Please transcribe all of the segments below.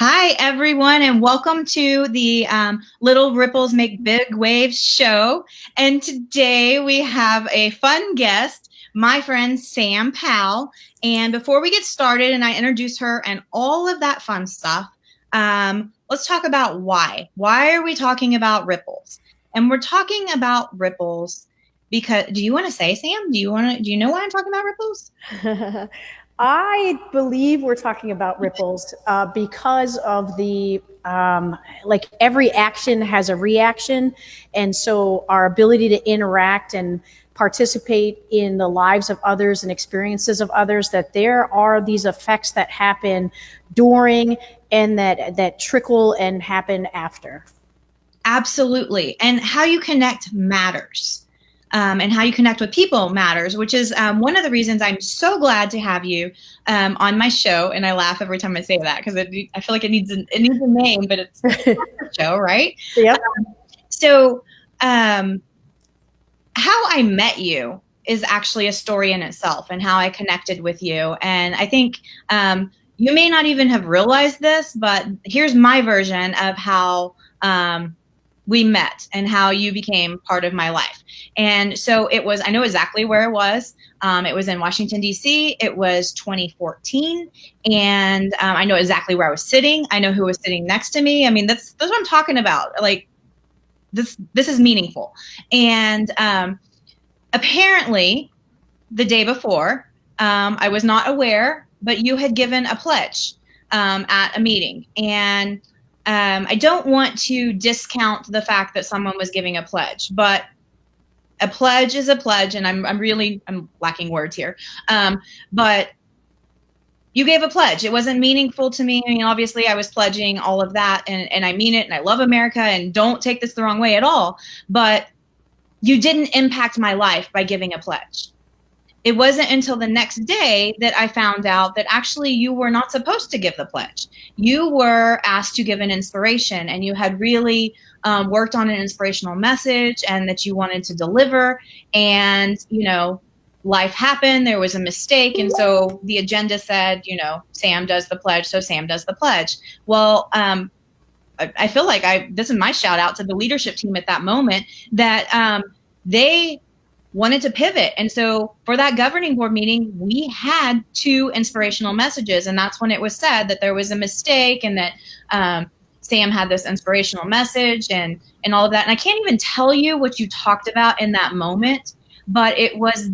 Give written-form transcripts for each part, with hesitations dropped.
Hi, everyone, and welcome to the Little Ripples Make Big Waves show. And today we have a fun guest, my friend Sam Powell. And before we get started and I introduce her and all of that fun stuff, let's talk about why. Why are we talking about ripples? And we're talking about ripples because, do you want to say, Sam? Do you know why I'm talking about ripples? I believe we're talking about ripples because of the like every action has a reaction, and so our ability to interact and participate in the lives of others and experiences of others, that there are these effects that happen during and that trickle and happen after. Absolutely. And how you connect matters. And how you connect with people matters, which is one of the reasons I'm so glad to have you on my show. And I laugh every time I say that because I feel like it needs a name, but it's a show, right? Yep. So how I met you is actually a story in itself, and how I connected with you. And I think you may not even have realized this, but here's my version of how we met and how you became part of my life. And so I know exactly where it was. It was in Washington, D.C. It was 2014. And I know exactly where I was sitting. I know who was sitting next to me. I mean, that's what I'm talking about. Like, this is meaningful. And apparently, the day before, I was not aware, but you had given a pledge at a meeting. And I don't want to discount the fact that someone was giving a pledge, but a pledge is a pledge, and I'm lacking words here. But you gave a pledge. It wasn't meaningful to me. I mean, obviously I was pledging all of that, and I mean it, and I love America, and don't take this the wrong way at all. But you didn't impact my life by giving a pledge. It wasn't until the next day that I found out that actually you were not supposed to give the pledge. You were asked to give an inspiration, and you had really worked on an inspirational message, and that you wanted to deliver. And, life happened. There was a mistake. And so the agenda said, Sam does the pledge. So Sam does the pledge. Well, I feel like this is my shout out to the leadership team at that moment, that they wanted to pivot. And so for that governing board meeting, we had 2 inspirational messages. And that's when it was said that there was a mistake, and that Sam had this inspirational message and all of that. And I can't even tell you what you talked about in that moment, but it was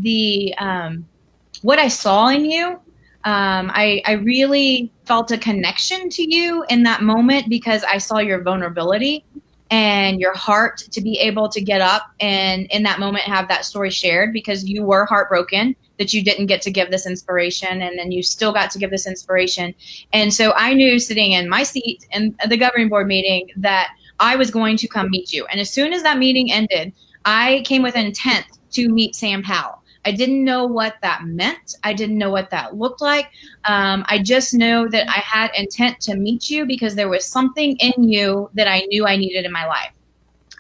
what I saw in you. I really felt a connection to you in that moment, because I saw your vulnerability and your heart to be able to get up and in that moment have that story shared, because you were heartbroken that you didn't get to give this inspiration, and then you still got to give this inspiration. And so I knew, sitting in my seat in the governing board meeting, that I was going to come meet you. And as soon as that meeting ended, I came with an intent to meet Sam Powell. I didn't know what that meant. I didn't know what that looked like. I just know that I had intent to meet you because there was something in you that I knew I needed in my life.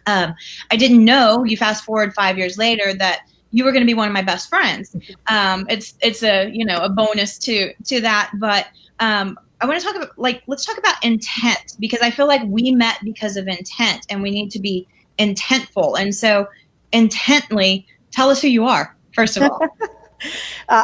I didn't know, you fast forward 5 years later, that you were going to be one of my best friends. It's a bonus to that. But I want to talk about, let's talk about intent, because I feel like we met because of intent, and we need to be intentful. And so intently, tell us who you are, first of all.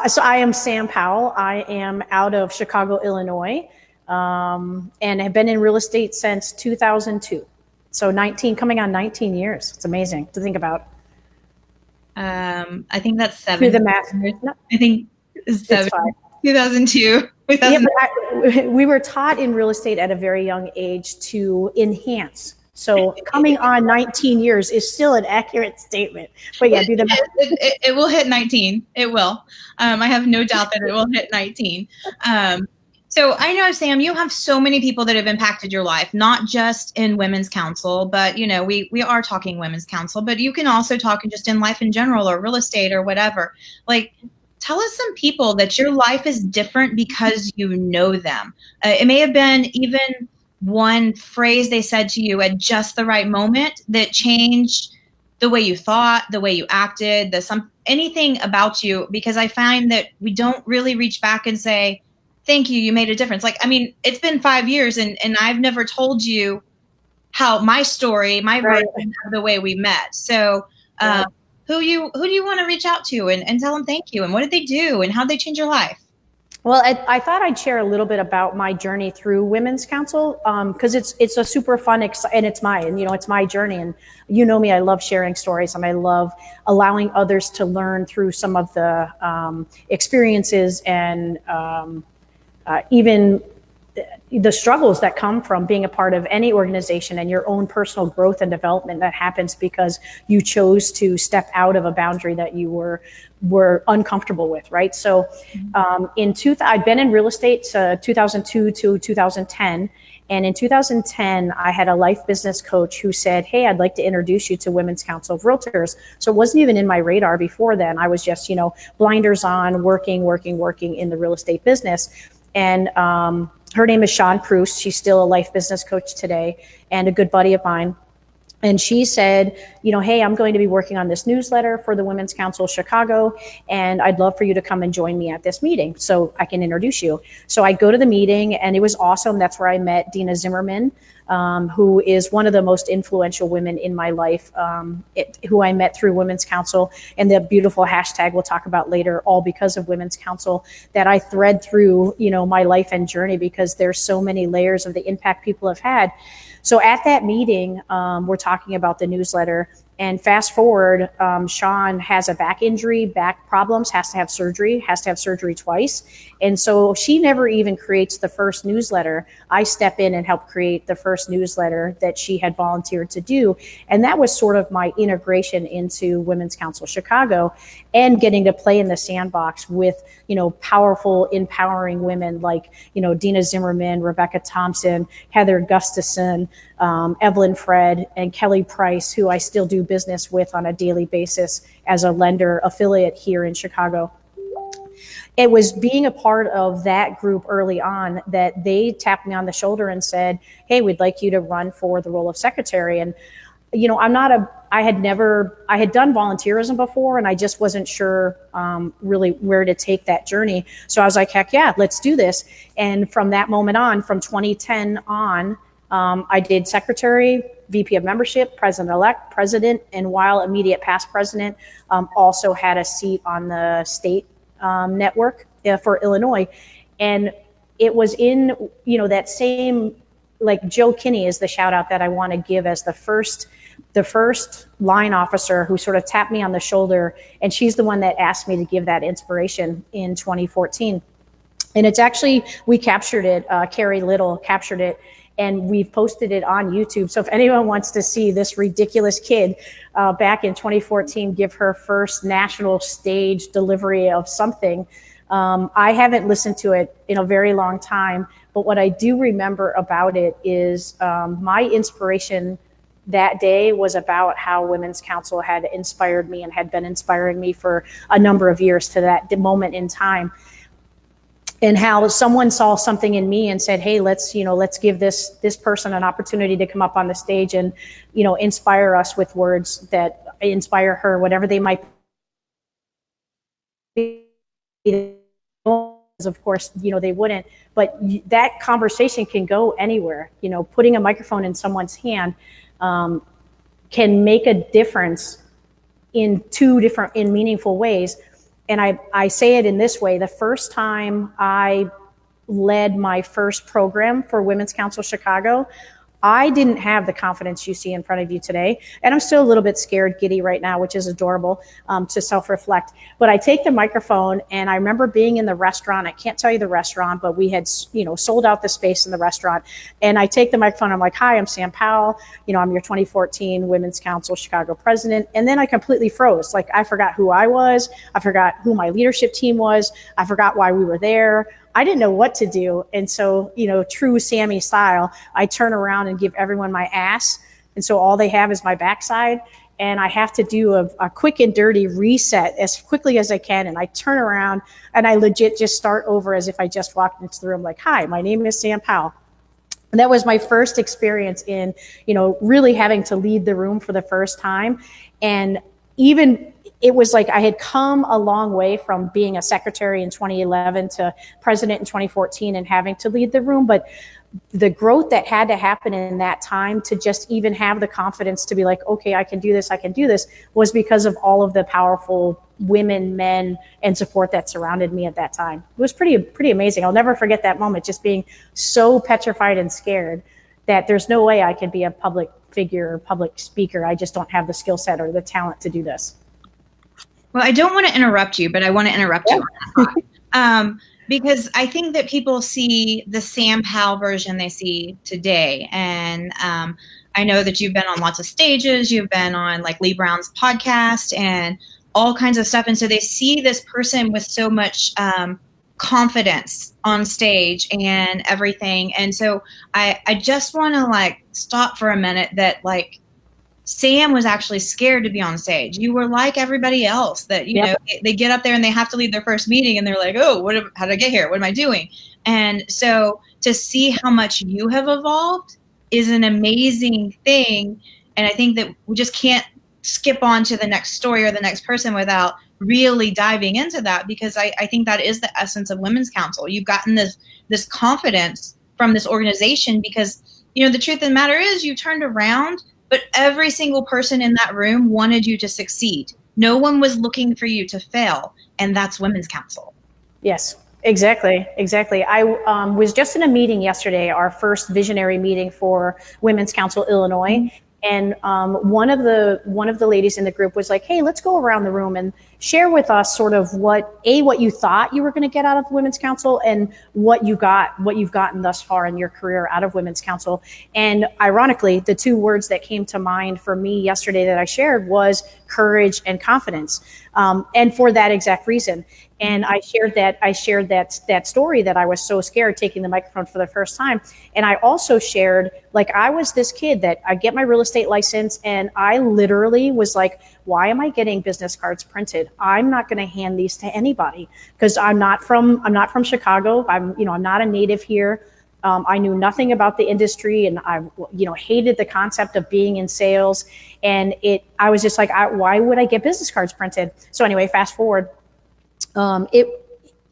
So I am Sam Powell. I am out of Chicago, Illinois, and have been in real estate since 2002. So coming on 19 years. It's amazing to think about. I think that's 7. Do the math. No, I think it's 7. 2002. Yeah, but we were taught in real estate at a very young age to enhance. So coming on 19 years is still an accurate statement. But yeah, do the math. It will hit 19. It will. I have no doubt that it will hit 19. So I know, Sam, you have so many people that have impacted your life, not just in Women's Counsel, but, we are talking Women's Counsel, but you can also talk just in life in general, or real estate, or whatever. Tell us some people that your life is different because you know them. It may have been even one phrase they said to you at just the right moment that changed the way you thought, the way you acted, anything about you, because I find that we don't really reach back and say, thank you. You made a difference. Like, I mean, it's been 5 years and I've never told you how my story, my Right. version of the way we met. So, who do you want to reach out to and tell them thank you? And what did they do? And how did they change your life? Well, I thought I'd share a little bit about my journey through Women's Counsel, because it's a super fun, and it's my journey. And you know me, I love sharing stories, and I love allowing others to learn through some of the experiences and even the struggles that come from being a part of any organization and your own personal growth and development that happens because you chose to step out of a boundary that you were uncomfortable with, right? So I've been in real estate 2002 to 2010. And in 2010, I had a life business coach who said, hey, I'd like to introduce you to Women's Counsel of Realtors. So it wasn't even in my radar before then. I was just, blinders on, working in the real estate business. And her name is Shawn Proust. She's still a life business coach today and a good buddy of mine. And she said, hey, I'm going to be working on this newsletter for the Women's Counsel Chicago, and I'd love for you to come and join me at this meeting so I can introduce you. So I go to the meeting, and it was awesome. That's where I met Dina Zimmerman, who is one of the most influential women in my life, who I met through Women's Counsel, and the beautiful hashtag we'll talk about later, all because of Women's Counsel, that I thread through, my life and journey, because there's so many layers of the impact people have had. So at that meeting, we're talking about the newsletter, and fast forward, Shawn has a back injury, back problems, has to have surgery twice. And so she never even creates the first newsletter. I step in and help create the first newsletter that she had volunteered to do. And that was sort of my integration into Women's Counsel Chicago and getting to play in the sandbox with, powerful, empowering women like, Dina Zimmerman, Rebecca Thompson, Heather Gustafson, Evelyn Fred, and Kelly Price, who I still do business with on a daily basis as a lender affiliate here in Chicago. It was being a part of that group early on that they tapped me on the shoulder and said, hey, we'd like you to run for the role of secretary. And, I had done volunteerism before, and I just wasn't sure really where to take that journey. So I was like, heck yeah, let's do this. And from that moment on, from 2010 on, I did secretary, VP of membership, president-elect, president, and while immediate past president, also had a seat on the state network for Illinois. And it was in, that same, like Joe Kinney is the shout out that I want to give as the first line officer who sort of tapped me on the shoulder. And she's the one that asked me to give that inspiration in 2014. And it's actually, we captured it, Carrie Little captured it, and we've posted it on YouTube. So if anyone wants to see this ridiculous kid back in 2014 give her first national stage delivery of something, I haven't listened to it in a very long time. But what I do remember about it is my inspiration that day was about how Women's Counsel had inspired me and had been inspiring me for a number of years to that moment in time. And how someone saw something in me and said, hey, let's give this person an opportunity to come up on the stage and, inspire us with words that inspire her, whatever they might be. Of course, they wouldn't, but that conversation can go anywhere. Putting a microphone in someone's hand can make a difference in meaningful ways. And I say it in this way. The first time I led my first program for Women's Counsel Chicago, I didn't have the confidence you see in front of you today. And I'm still a little bit scared, giddy right now, which is adorable to self-reflect. But I take the microphone, and I remember being in the restaurant. I can't tell you the restaurant, but we had, sold out the space in the restaurant. And I take the microphone. I'm like, hi, I'm Sam Powell. I'm your 2014 Women's Counsel Chicago president. And then I completely froze. Like, I forgot who I was. I forgot who my leadership team was. I forgot why we were there. I didn't know what to do. And so, true Sammy style, I turn around and give everyone my ass. And so all they have is my backside. And I have to do a quick and dirty reset as quickly as I can. And I turn around and I legit just start over as if I just walked into the room like, hi, my name is Sam Powell. And that was my first experience in, really having to lead the room for the first time. And even it was like I had come a long way from being a secretary in 2011 to president in 2014 and having to lead the room. But the growth that had to happen in that time to just even have the confidence to be like, okay, I can do this, was because of all of the powerful women, men, and support that surrounded me at that time. It was pretty amazing. I'll never forget that moment, just being so petrified and scared that there's no way I could be a public figure or public speaker. I just don't have the skill set or the talent to do this. Well, I don't want to interrupt you, but I want to interrupt you on that thought. Because I think that people see the Sam Powell version they see today. And I know that you've been on lots of stages. You've been on like Lee Brown's podcast and all kinds of stuff. And so they see this person with so much confidence on stage and everything. And so I just want to like stop for a minute that like Sam was actually scared to be on stage. You were like everybody else that, you know, they get up there and they have to lead their first meeting and they're like, oh, how did I get here? What am I doing? And so to see how much you have evolved is an amazing thing. And I think that we just can't skip on to the next story or the next person without really diving into that, because I think that is the essence of Women's Counsel. You've gotten this confidence from this organization because, you know, the truth of the matter is you turned around, but every single person in that room wanted you to succeed. No one was looking for you to fail, and that's Women's Counsel. Yes, exactly. I was just in a meeting yesterday, our first visionary meeting for Women's Counsel Illinois, and one of the ladies in the group was like, "Hey, let's go around the room and share with us sort of what you thought you were going to get out of Women's Counsel and what you've gotten thus far in your career out of Women's Counsel." And ironically, the two words that came to mind for me yesterday that I shared was courage and confidence, and for that exact reason. And I shared that story that I was so scared taking the microphone for the first time. And I also shared, like, I was this kid that I get my real estate license and I literally was like, why am I getting business cards printed? I'm not going to hand these to anybody because I'm not from Chicago. I'm not a native here. I knew nothing about the industry, and I, hated the concept of being in sales. And I was just like, why would I get business cards printed? So anyway, fast forward.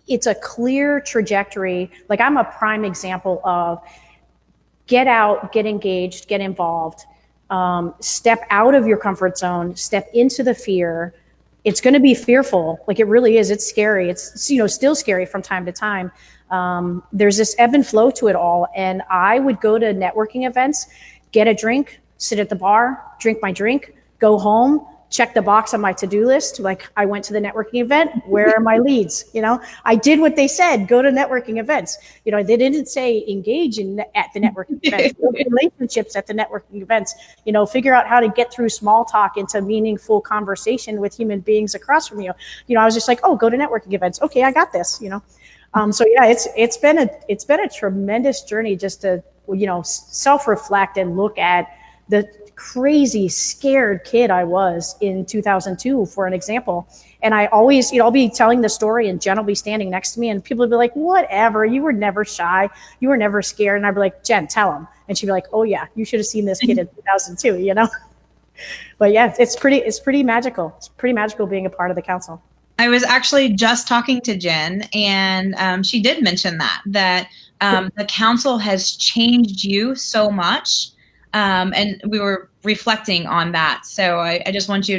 It's a clear trajectory. Like, I'm a prime example of get out, get engaged, get involved, step out of your comfort zone, step into the fear. It's going to be fearful. Like, it really is. It's scary. It's, still scary from time to time. There's this ebb and flow to it all. And I would go to networking events, get a drink, sit at the bar, drink my drink, go home, check the box on my to-do list. Like, I went to the networking event. Where are my leads? I did what they said, go to networking events. They didn't say engage at the networking events, build relationships at the networking events, figure out how to get through small talk into meaningful conversation with human beings across from you. I was just like, oh, go to networking events. Okay, I got this, So yeah, it's been a tremendous journey just to, self-reflect and look at the crazy scared kid I was in 2002, for an example. And I always, I'll be telling the story and Jen will be standing next to me and people will be like, whatever, you were never shy. You were never scared. And I'd be like, Jen, tell him. And she'd be like, oh yeah, you should have seen this kid in 2002, But yeah, it's pretty magical. It's pretty magical being a part of the council. I was actually just talking to Jen, and she did mention that the council has changed you so much. And we were reflecting on that. So I just want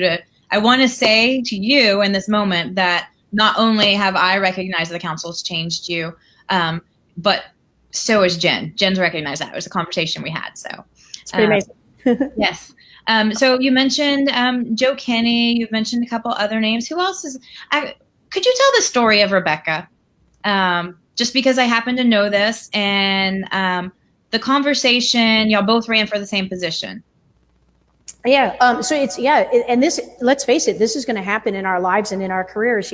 I want to say to you in this moment that not only have I recognized the council's changed you, but so is Jen. Jen's recognized that. It was a conversation we had. So it's pretty amazing. Yes. So you mentioned Joe Kinney. You've mentioned a couple other names. Who else could you tell the story of Rebecca? Just because I happen to know this, and the conversation, y'all both ran for the same position. Yeah. So and this, let's face it, this is going to happen in our lives and in our careers.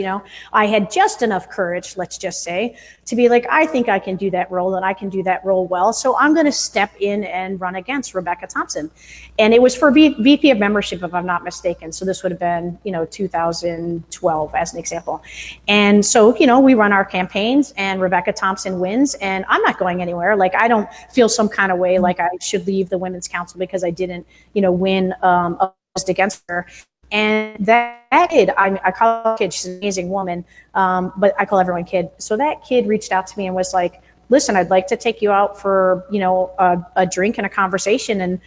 I had just enough courage, let's just say, to be like, I think I can do that role and I can do that role well. So I'm going to step in and run against Rebecca Thompson. And it was for VP of membership, if I'm not mistaken. So this would have been, 2012 as an example. And so, we run our campaigns and Rebecca Thompson wins, and I'm not going anywhere. Like, I don't feel some kind of way like I should leave the Women's Counsel because I didn't, win against her. And that kid, I call her kid, she's an amazing woman, but I call everyone kid. So that kid reached out to me and was like, listen, I'd like to take you out for, a drink and a conversation. And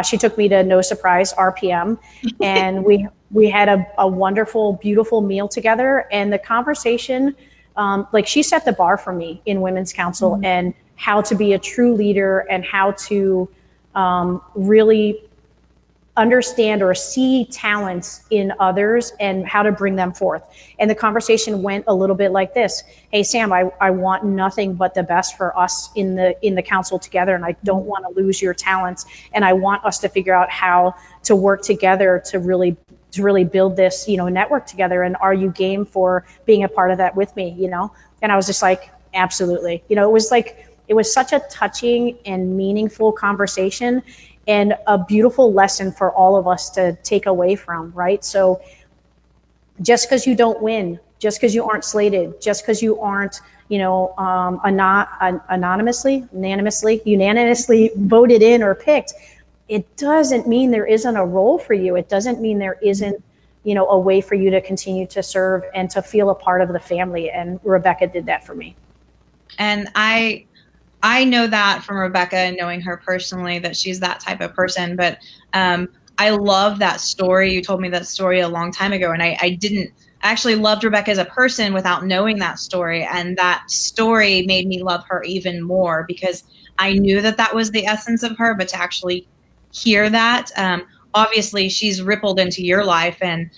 she took me to, no surprise, RPM. And we had a wonderful, beautiful meal together. And the conversation, she set the bar for me in Women's Counsel, mm-hmm. and how to be a true leader and how to really understand or see talents in others and how to bring them forth. And the conversation went a little bit like this. Hey, Sam, I want nothing but the best for us in the council together. And I don't want to lose your talents. And I want us to figure out how to work together to really build this, network together. And are you game for being a part of that with me? And I was just like, absolutely. It was such a touching and meaningful conversation, and a beautiful lesson for all of us to take away from, right? So just because you don't win, just because you aren't slated, just because you aren't, unanimously voted in or picked, it doesn't mean there isn't a role for you. It doesn't mean there isn't, a way for you to continue to serve and to feel a part of the family. And Rebecca did that for me. And I know that from Rebecca, and knowing her personally, that she's that type of person. But I love that story. You told me that story a long time ago, and I actually loved Rebecca as a person without knowing that story. And that story made me love her even more, because I knew that was the essence of her. But to actually hear that, obviously she's rippled into your life and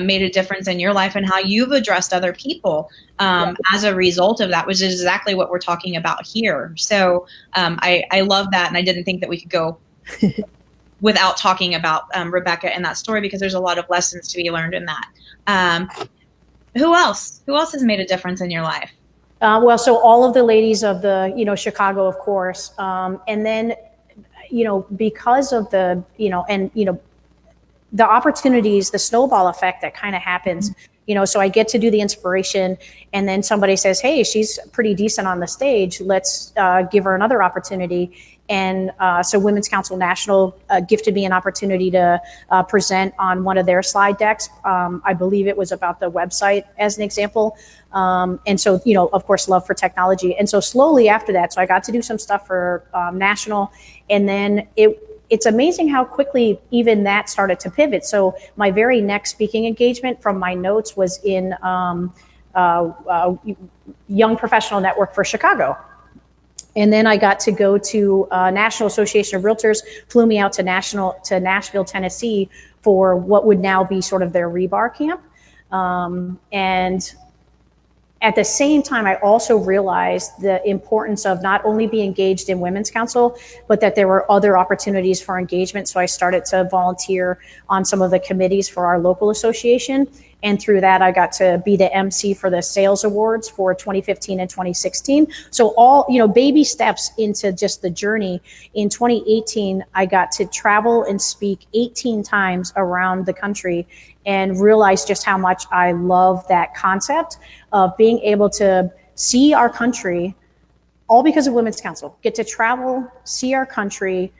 made a difference in your life and how you've addressed other people as a result of that, which is exactly what we're talking about here. So I love that. And I didn't think that we could go without talking about Rebecca and that story, because there's a lot of lessons to be learned in that. Who else has made a difference in your life? So all of the ladies of the, Chicago, of course. And then, because of the, the opportunities, the snowball effect that kind of happens, so I get to do the inspiration, and then somebody says, hey, she's pretty decent on the stage. Let's give her another opportunity. And so Women's Counsel National gifted me an opportunity to present on one of their slide decks. I believe it was about the website as an example. And so, of course, love for technology. And so slowly after that, so I got to do some stuff for National. And then it's amazing how quickly even that started to pivot. So my very next speaking engagement from my notes was in Young Professional Network for Chicago. And then I got to go to National Association of Realtors, flew me out to Nashville, Tennessee for what would now be sort of their rebar camp. And at the same time, I also realized the importance of not only be engaged in Women's Counsel, but that there were other opportunities for engagement. So I started to volunteer on some of the committees for our local association. And through that, I got to be the MC for the sales awards for 2015 and 2016. So all, baby steps into just the journey. In 2018, I got to travel and speak 18 times around the country and realized just how much I love that concept of being able to see our country, all because of Women's Counsel. Get to travel, see our country,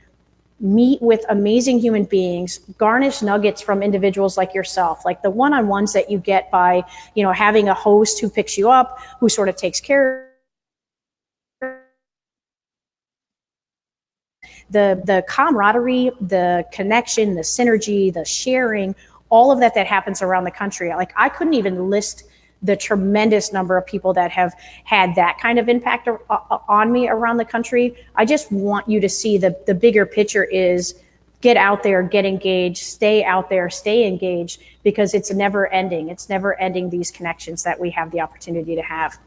meet with amazing human beings, garnish nuggets from individuals like yourself, like the one-on-ones that you get by, having a host who picks you up, who sort of takes care of the camaraderie, the connection, the synergy, the sharing, all of that happens around the country. Like, I couldn't even list the tremendous number of people that have had that kind of impact on me around the country. I just want you to see the bigger picture is get out there, get engaged, stay out there, stay engaged, because it's never ending. It's never ending, these connections that we have the opportunity to have.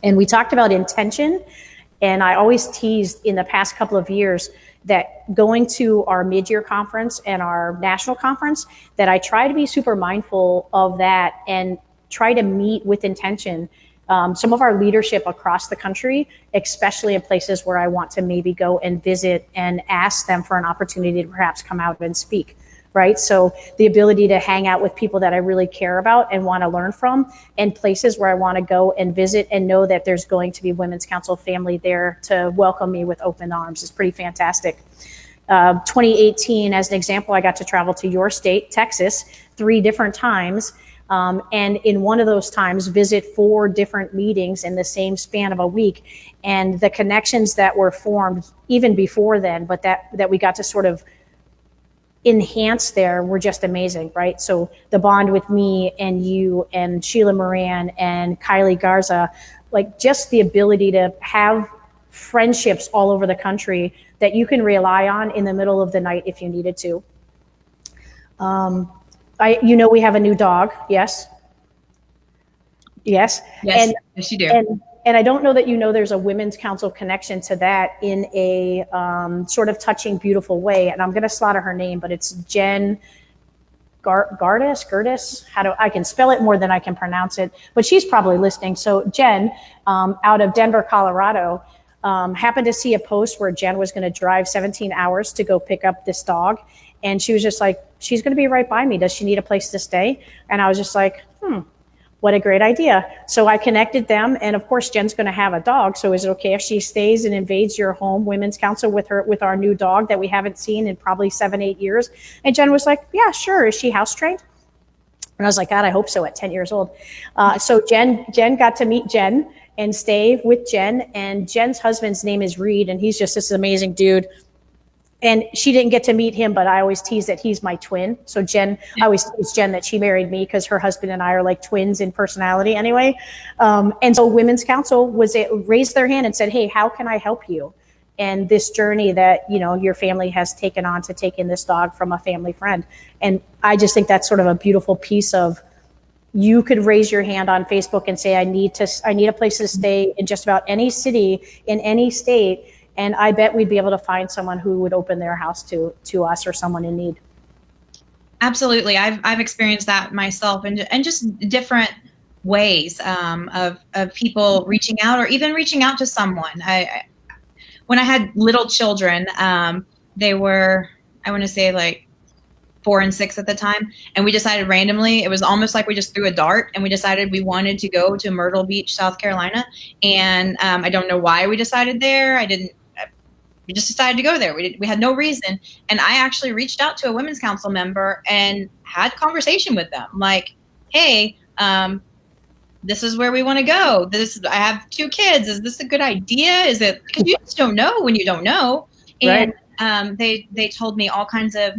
And we talked about intention. And I always teased in the past couple of years that going to our mid-year conference and our national conference, that I try to be super mindful of that and try to meet with intention some of our leadership across the country, especially in places where I want to maybe go and visit and ask them for an opportunity to perhaps come out and speak, right? So the ability to hang out with people that I really care about and want to learn from, and places where I want to go and visit and know that there's going to be Women's Counsel family there to welcome me with open arms is pretty fantastic. 2018, as an example, I got to travel to your state, Texas, 3 different times. And in one of those times, visit 4 different meetings in the same span of a week. And the connections that were formed even before then, but that we got to sort of enhance there were just amazing, right? So the bond with me and you and Sheila Moran and Kylie Garza, like just the ability to have friendships all over the country that you can rely on in the middle of the night if you needed to. We have a new dog. Yes. Yes, you do. And I don't know that there's a Women's Counsel connection to that in a sort of touching, beautiful way. And I'm going to slaughter her name, but it's Jen Gertis. I can spell it more than I can pronounce it, but she's probably listening. So Jen, out of Denver, Colorado, happened to see a post where Jen was going to drive 17 hours to go pick up this dog. And she was just like, she's going to be right by me. Does she need a place to stay? And I was just like, what a great idea. So I connected them. And of course, Jen's going to have a dog. So is it okay if she stays and invades your home, Women's Counsel, with our new dog that we haven't seen in probably 7-8 years? And Jen was like, yeah, sure. Is she house trained? And I was like, God, I hope so at 10 years old. So Jen got to meet Jen and stay with Jen. And Jen's husband's name is Reed. And he's just this amazing dude. And she didn't get to meet him, but I always tease that he's my twin. So I always tease Jen that she married me because her husband and I are like twins in personality anyway. And so Women's Counsel raised their hand and said, hey, how can I help you? And this journey that, your family has taken on to take in this dog from a family friend. And I just think that's sort of a beautiful piece of, you could raise your hand on Facebook and say, I need a place to stay in just about any city in any state. And I bet we'd be able to find someone who would open their house to us or someone in need. Absolutely. I've experienced that myself, and just different ways of people reaching out, or even reaching out to someone. When I had little children, they were, I want to say like 4 and 6 at the time. And we decided randomly, it was almost like we just threw a dart, and we decided we wanted to go to Myrtle Beach, South Carolina. And I don't know why we decided there. We just decided to go there. We had no reason. And I actually reached out to a Women's Counsel member and had a conversation with them. Like, hey, this is where we want to go. I have 2 kids. Is this a good idea? Is it, because you just don't know when you don't know. And right. They told me all kinds of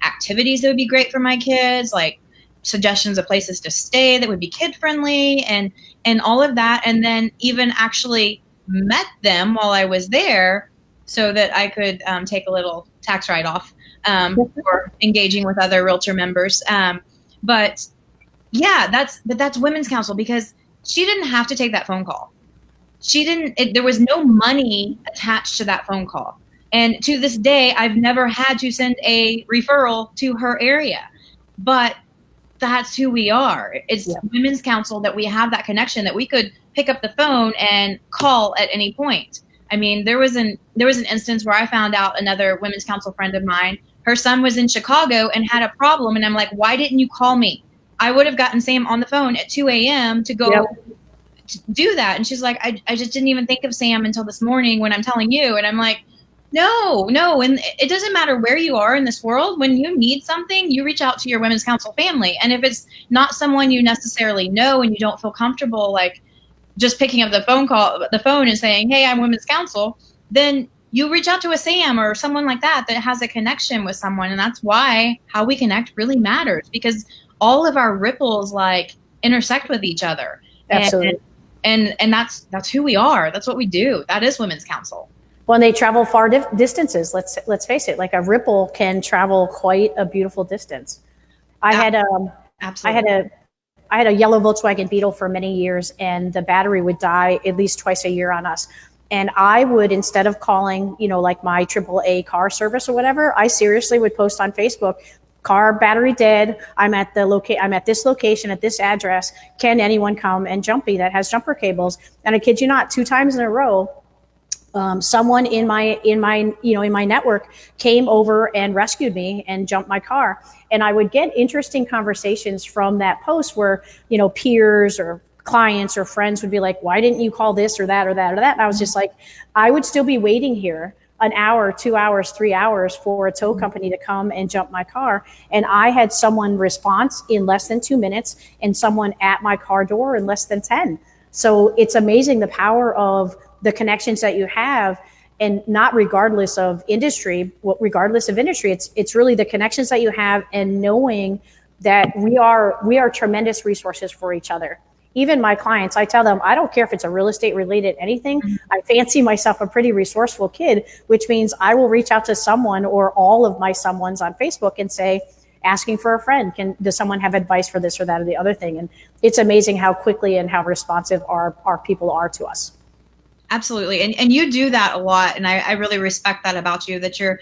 activities that would be great for my kids, like suggestions of places to stay that would be kid friendly, and all of that. And then even actually met them while I was there, so that I could take a little tax write-off for engaging with other realtor members. But that's Women's Counsel, because she didn't have to take that phone call. There was no money attached to that phone call. And to this day, I've never had to send a referral to her area. But that's who we are. It's Women's Counsel that we have that connection, that we could pick up the phone and call at any point. I mean, there was an instance where I found out another Women's Counsel friend of mine, her son was in Chicago and had a problem. And I'm like, why didn't you call me? I would have gotten Sam on the phone at 2 a.m. to go to do that. And she's like, I just didn't even think of Sam until this morning when I'm telling you. And I'm like, no. And it doesn't matter where you are in this world. When you need something, you reach out to your Women's Counsel family. And if it's not someone you necessarily know and you don't feel comfortable, like just picking up the phone and saying, hey, I'm Women's Counsel, then you reach out to a Sam or someone like that has a connection with someone. And that's why how we connect really matters, because all of our ripples like intersect with each other. Absolutely. And that's who we are. That's what we do. That is Women's Counsel. Well, they travel far distances. Let's face it. Like a ripple can travel quite a beautiful distance. Absolutely. I had a yellow Volkswagen Beetle for many years, and the battery would die at least twice a year on us. And I would, instead of calling, like my AAA car service or whatever, I seriously would post on Facebook, car battery dead. I'm at this location at this address. Can anyone come and jump me that has jumper cables? And I kid you not, 2 times in a row, someone in my network came over and rescued me and jumped my car. And I would get interesting conversations from that post where, peers or clients or friends would be like, why didn't you call this or that or that or that? And I was just like, I would still be waiting here an hour, 2 hours, 3 hours for a tow company to come and jump my car. And I had someone response in less than 2 minutes and someone at my car door in less than 10. So it's amazing the power of the connections that you have, and not regardless of industry, it's really the connections that you have and knowing that we are tremendous resources for each other. Even my clients, I tell them, I don't care if it's a real estate related anything. I fancy myself a pretty resourceful kid, which means I will reach out to someone or all of my someones on Facebook and say, asking for a friend, does someone have advice for this or that or the other thing? And it's amazing how quickly and how responsive our people are to us. Absolutely. And you do that a lot. And I really respect that about you, that you're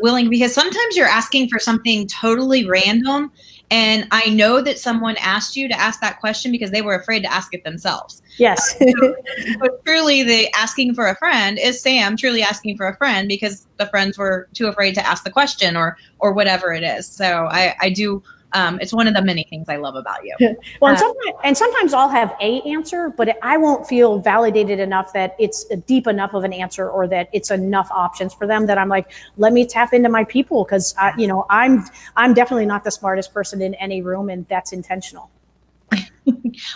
willing, because sometimes you're asking for something totally random. And I know that someone asked you to ask that question because they were afraid to ask it themselves. Yes. But truly, the asking for a friend is Sam truly asking for a friend because the friends were too afraid to ask the question or whatever it is. So I do. It's one of the many things I love about you. Well, and sometimes I'll have a answer, but I won't feel validated enough that it's deep enough of an answer or that it's enough options for them that I'm like, let me tap into my people, because I'm definitely not the smartest person in any room, and that's intentional.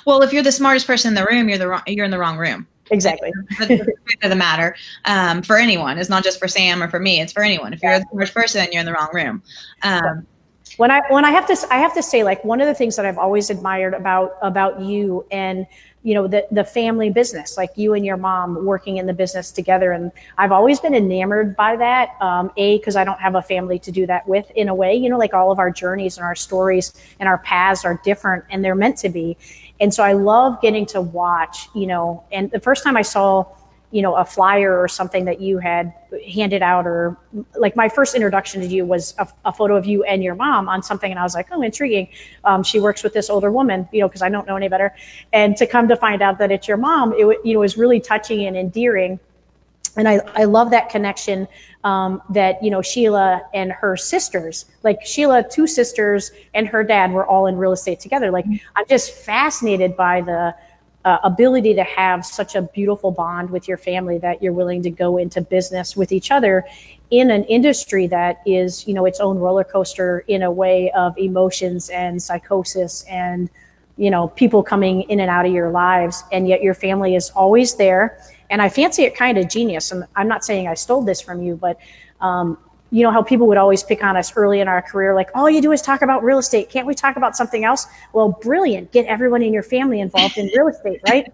Well, if you're the smartest person in the room, you're in the wrong room. Exactly. That's the truth of the matter. For anyone, it's not just for Sam or for me. It's for anyone. If you're the smartest person, you're in the wrong room. When I have to say, like, one of the things that I've always admired about you and, the family business, like you and your mom working in the business together. And I've always been enamored by that. Because I don't have a family to do that with, in a way, like all of our journeys and our stories and our paths are different and they're meant to be. And so I love getting to watch, and the first time I saw, a flyer or something that you had handed out, or like my first introduction to you was a photo of you and your mom on something. And I was like, oh, intriguing. She works with this older woman, because I don't know any better. And to come to find out that it's your mom, it was really touching and endearing. And I love that connection that, Sheila and her sisters, like Sheila, 2 sisters and her dad were all in real estate together. Like, I'm just fascinated by the ability to have such a beautiful bond with your family that you're willing to go into business with each other in an industry that is, its own roller coaster in a way of emotions and psychosis and, people coming in and out of your lives. And yet your family is always there. And I fancy it kind of genius. And I'm not saying I stole this from you, but how people would always pick on us early in our career, like, all you do is talk about real estate. Can't we talk about something else? Well, brilliant. Get everyone in your family involved in real estate, right?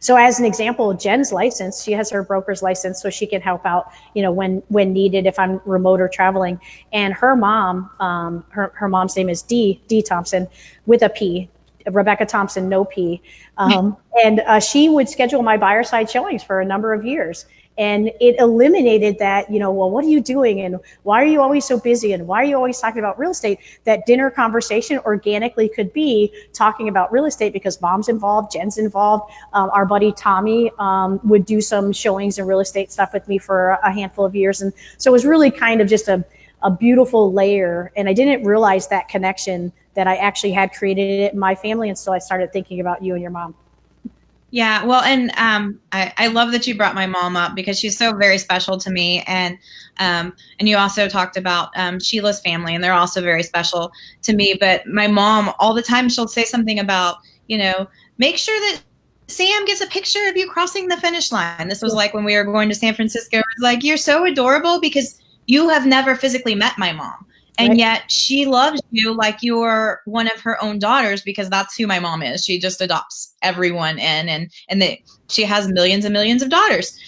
So as an example, Jen's license, she has her broker's license so she can help out, when needed, if I'm remote or traveling. And her mom, her mom's name is D Thompson with a P, Rebecca Thompson, no P. And she would schedule my buyer side showings for a number of years. And it eliminated that, well, what are you doing? And why are you always so busy? And why are you always talking about real estate? That dinner conversation organically could be talking about real estate because mom's involved, Jen's involved. Our buddy Tommy would do some showings and real estate stuff with me for a handful of years. And so it was really kind of just a beautiful layer. And I didn't realize that connection that I actually had created it in my family until I started thinking about you and your mom. Yeah, well, and I love that you brought my mom up because she's so very special to me, and you also talked about Sheila's family, and they're also very special to me. But my mom, all the time, she'll say something about, make sure that Sam gets a picture of you crossing the finish line. This was like when we were going to San Francisco. It was like, you're so adorable because you have never physically met my mom. And yet she loves you like you're one of her own daughters because that's who my mom is. She just adopts everyone in, and she has millions and millions of daughters.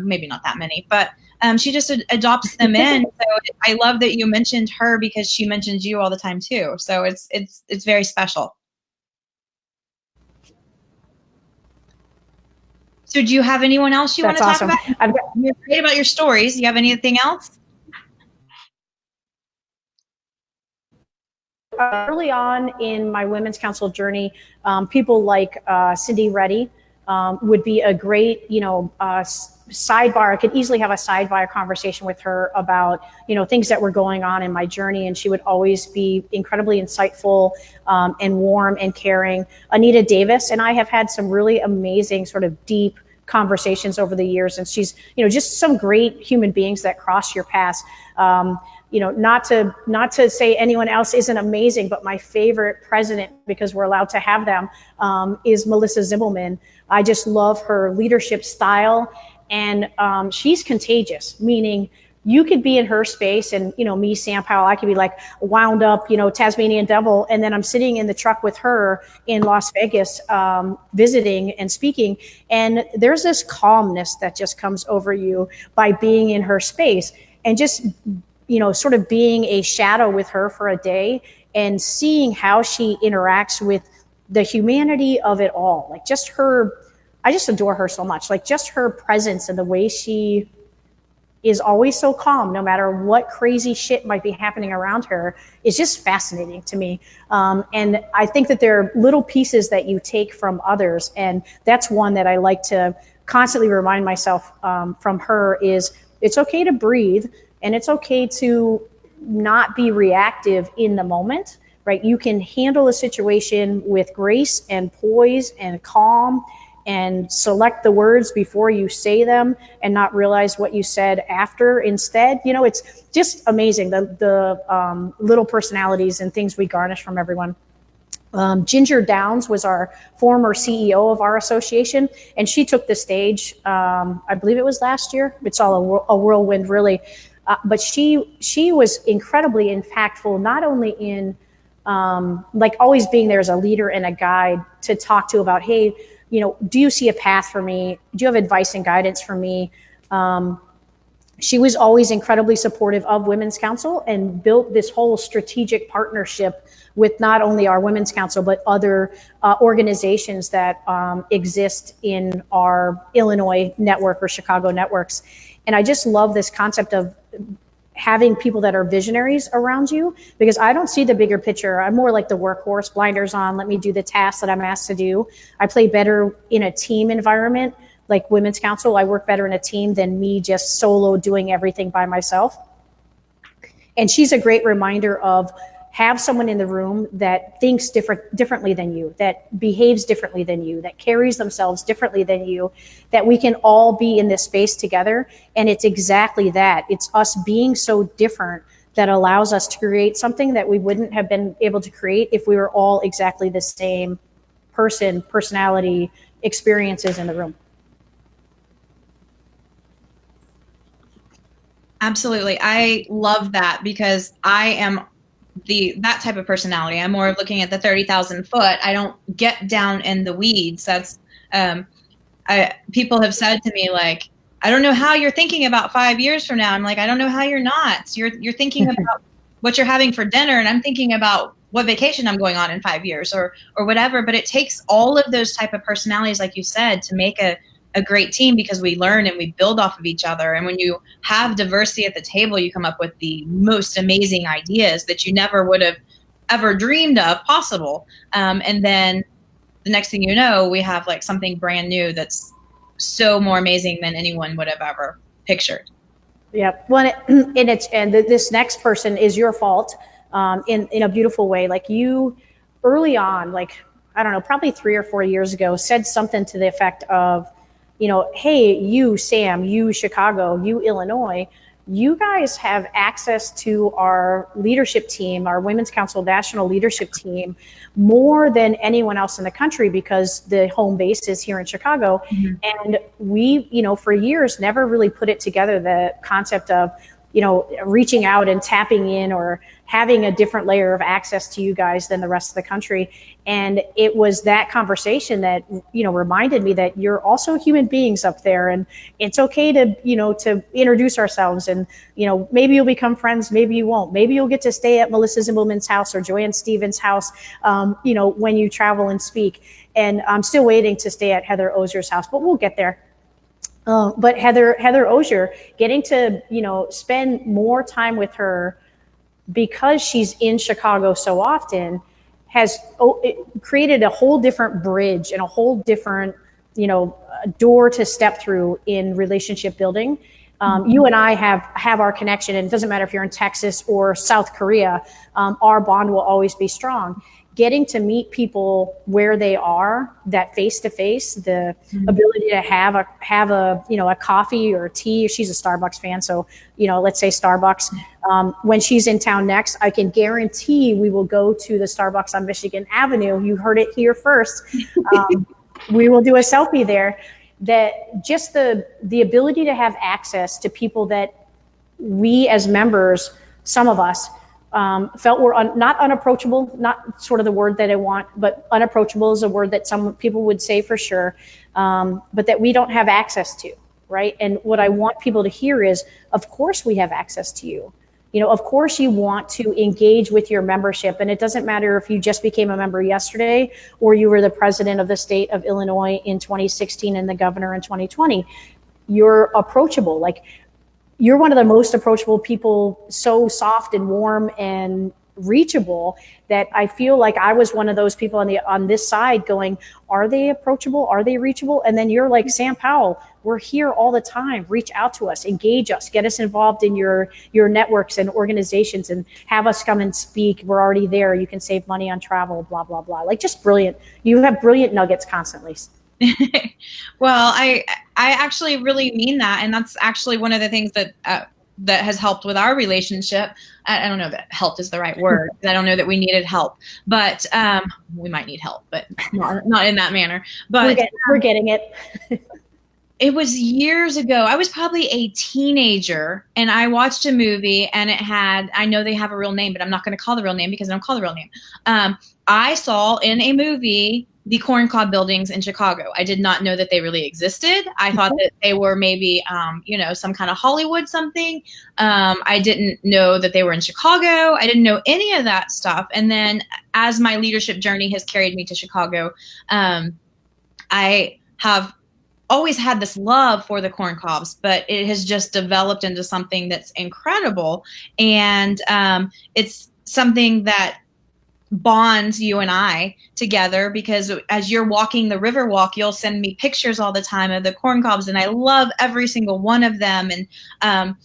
Maybe not that many, but she just adopts them in. So I love that you mentioned her because she mentions you all the time too. So it's very special. So do you have anyone else you want to talk about? You're great about your stories. Do you have anything else? Early on in my Women's Counsel journey, people like Cindy Reddy would be a great, sidebar. I could easily have a sidebar conversation with her about, things that were going on in my journey. And she would always be incredibly insightful and warm and caring. Anita Davis and I have had some really amazing sort of deep conversations over the years. And she's, just some great human beings that cross your paths. Not to say anyone else isn't amazing, but my favorite president, because we're allowed to have them, is Melissa Zimbelman. I just love her leadership style, and she's contagious, meaning you could be in her space and, me, Sam Powell, I could be like wound up, Tasmanian devil. And then I'm sitting in the truck with her in Las Vegas, visiting and speaking. And there's this calmness that just comes over you by being in her space, and just, sort of being a shadow with her for a day and seeing how she interacts with the humanity of it all. Like just her, I just adore her so much. Like just her presence and the way she is always so calm, no matter what crazy shit might be happening around her, is just fascinating to me. And I think that there are little pieces that you take from others. And that's one that I like to constantly remind myself from her is it's okay to breathe, and it's okay to not be reactive in the moment, right? You can handle a situation with grace and poise and calm, and select the words before you say them and not realize what you said after instead. It's just amazing, the little personalities and things we garnish from everyone. Ginger Downs was our former CEO of our association, and she took the stage, I believe it was last year. It's all a whirlwind, really. But she was incredibly impactful, not only in like always being there as a leader and a guide to talk to about, hey, do you see a path for me? Do you have advice and guidance for me? She was always incredibly supportive of Women's Counsel and built this whole strategic partnership with not only our Women's Counsel, but other organizations that exist in our Illinois network or Chicago networks. And I just love this concept of having people that are visionaries around you, because I don't see the bigger picture. I'm more like the workhorse, blinders on, let me do the tasks that I'm asked to do. I play better in a team environment, like Women's Counsel. I work better in a team than me just solo doing everything by myself. And she's a great reminder of have someone in the room that thinks differently than you, that behaves differently than you, that carries themselves differently than you, that we can all be in this space together. And it's exactly that. It's us being so different that allows us to create something that we wouldn't have been able to create if we were all exactly the same personality, experiences in the room. Absolutely. I love that, because I am that type of personality. I'm more looking at the 30,000 foot. I don't get down in the weeds. That's people have said to me, like, I don't know how you're thinking about 5 years from now. I'm like, I don't know how you're not. You're thinking about what you're having for dinner, and I'm thinking about what vacation I'm going on in 5 years or whatever. But it takes all of those type of personalities, like you said, to make a great team, because we learn and we build off of each other. And when you have diversity at the table, you come up with the most amazing ideas that you never would have ever dreamed of possible. And then the next thing you know, we have like something brand new that's so more amazing than anyone would have ever pictured. Yeah. Well, this next person is your fault, in a beautiful way. Like you early on, like, I don't know, probably 3 or 4 years ago, said something to the effect of, hey, you, Sam, you, Chicago, you, Illinois, you guys have access to our leadership team, our Women's Counsel National Leadership Team, more than anyone else in the country, because the home base is here in Chicago. Mm-hmm. And we, for years, never really put it together, the concept of, reaching out and tapping in or having a different layer of access to you guys than the rest of the country. And it was that conversation that, reminded me that you're also human beings up there, and it's okay to, to introduce ourselves, and, maybe you'll become friends, maybe you won't. Maybe you'll get to stay at Melissa Zimbelman's house or Joanne Stevens' house, when you travel and speak. And I'm still waiting to stay at Heather Ozier's house, but we'll get there. But Heather Ozier, getting to, spend more time with her because she's in Chicago so often, has created a whole different bridge and a whole different, door to step through in relationship building. You and I have our connection, and it doesn't matter if you're in Texas or South Korea, our bond will always be strong. getting to meet people where they are, that face to face, the ability to have a you know, a coffee or a tea. She's a Starbucks fan, so, you know, let's say Starbucks. When she's in town next, I can guarantee we will go to the Starbucks on Michigan Avenue. You heard it here first. We will do a selfie there. That just the ability to have access to people that we as members, some of us, felt were not unapproachable, not sort of the word that I want, but unapproachable is a word that some people would say for sure, but that we don't have access to, right? And what I want people to hear is, of course we have access to you. You know, of course you want to engage with your membership, and it doesn't matter if you just became a member yesterday or you were the president of the state of Illinois in 2016 and the governor in 2020. You're approachable. Like, you're one of the most approachable people, so soft and warm and reachable, that I feel like I was one of those people on this side going, are they approachable? Are they reachable? And then you're like, Sam Powell, we're here all the time. Reach out to us, engage us, get us involved in your networks and organizations, and have us come and speak. We're already there. You can save money on travel, blah, blah, blah. Like, just brilliant. You have brilliant nuggets constantly. Well, I actually really mean that, and that's actually one of the things that that has helped with our relationship. I don't know that helped is the right word. I don't know that we needed help, but we might need help, but not in that manner. But we're getting it. It was years ago. I was probably a teenager, and I watched a movie, and it had, I know they have a real name, but I'm not going to call the real name because I don't call the real name. I saw in a movie the corn cob buildings in Chicago. I did not know that they really existed. I thought that they were maybe, you know, some kind of Hollywood something. I didn't know that they were in Chicago. I didn't know any of that stuff. And then as my leadership journey has carried me to Chicago, I have always had this love for the corn cobs, but it has just developed into something that's incredible. And it's something that bonds you and I together, because as you're walking the river walk, you'll send me pictures all the time of the corn cobs, and I love every single one of them. And a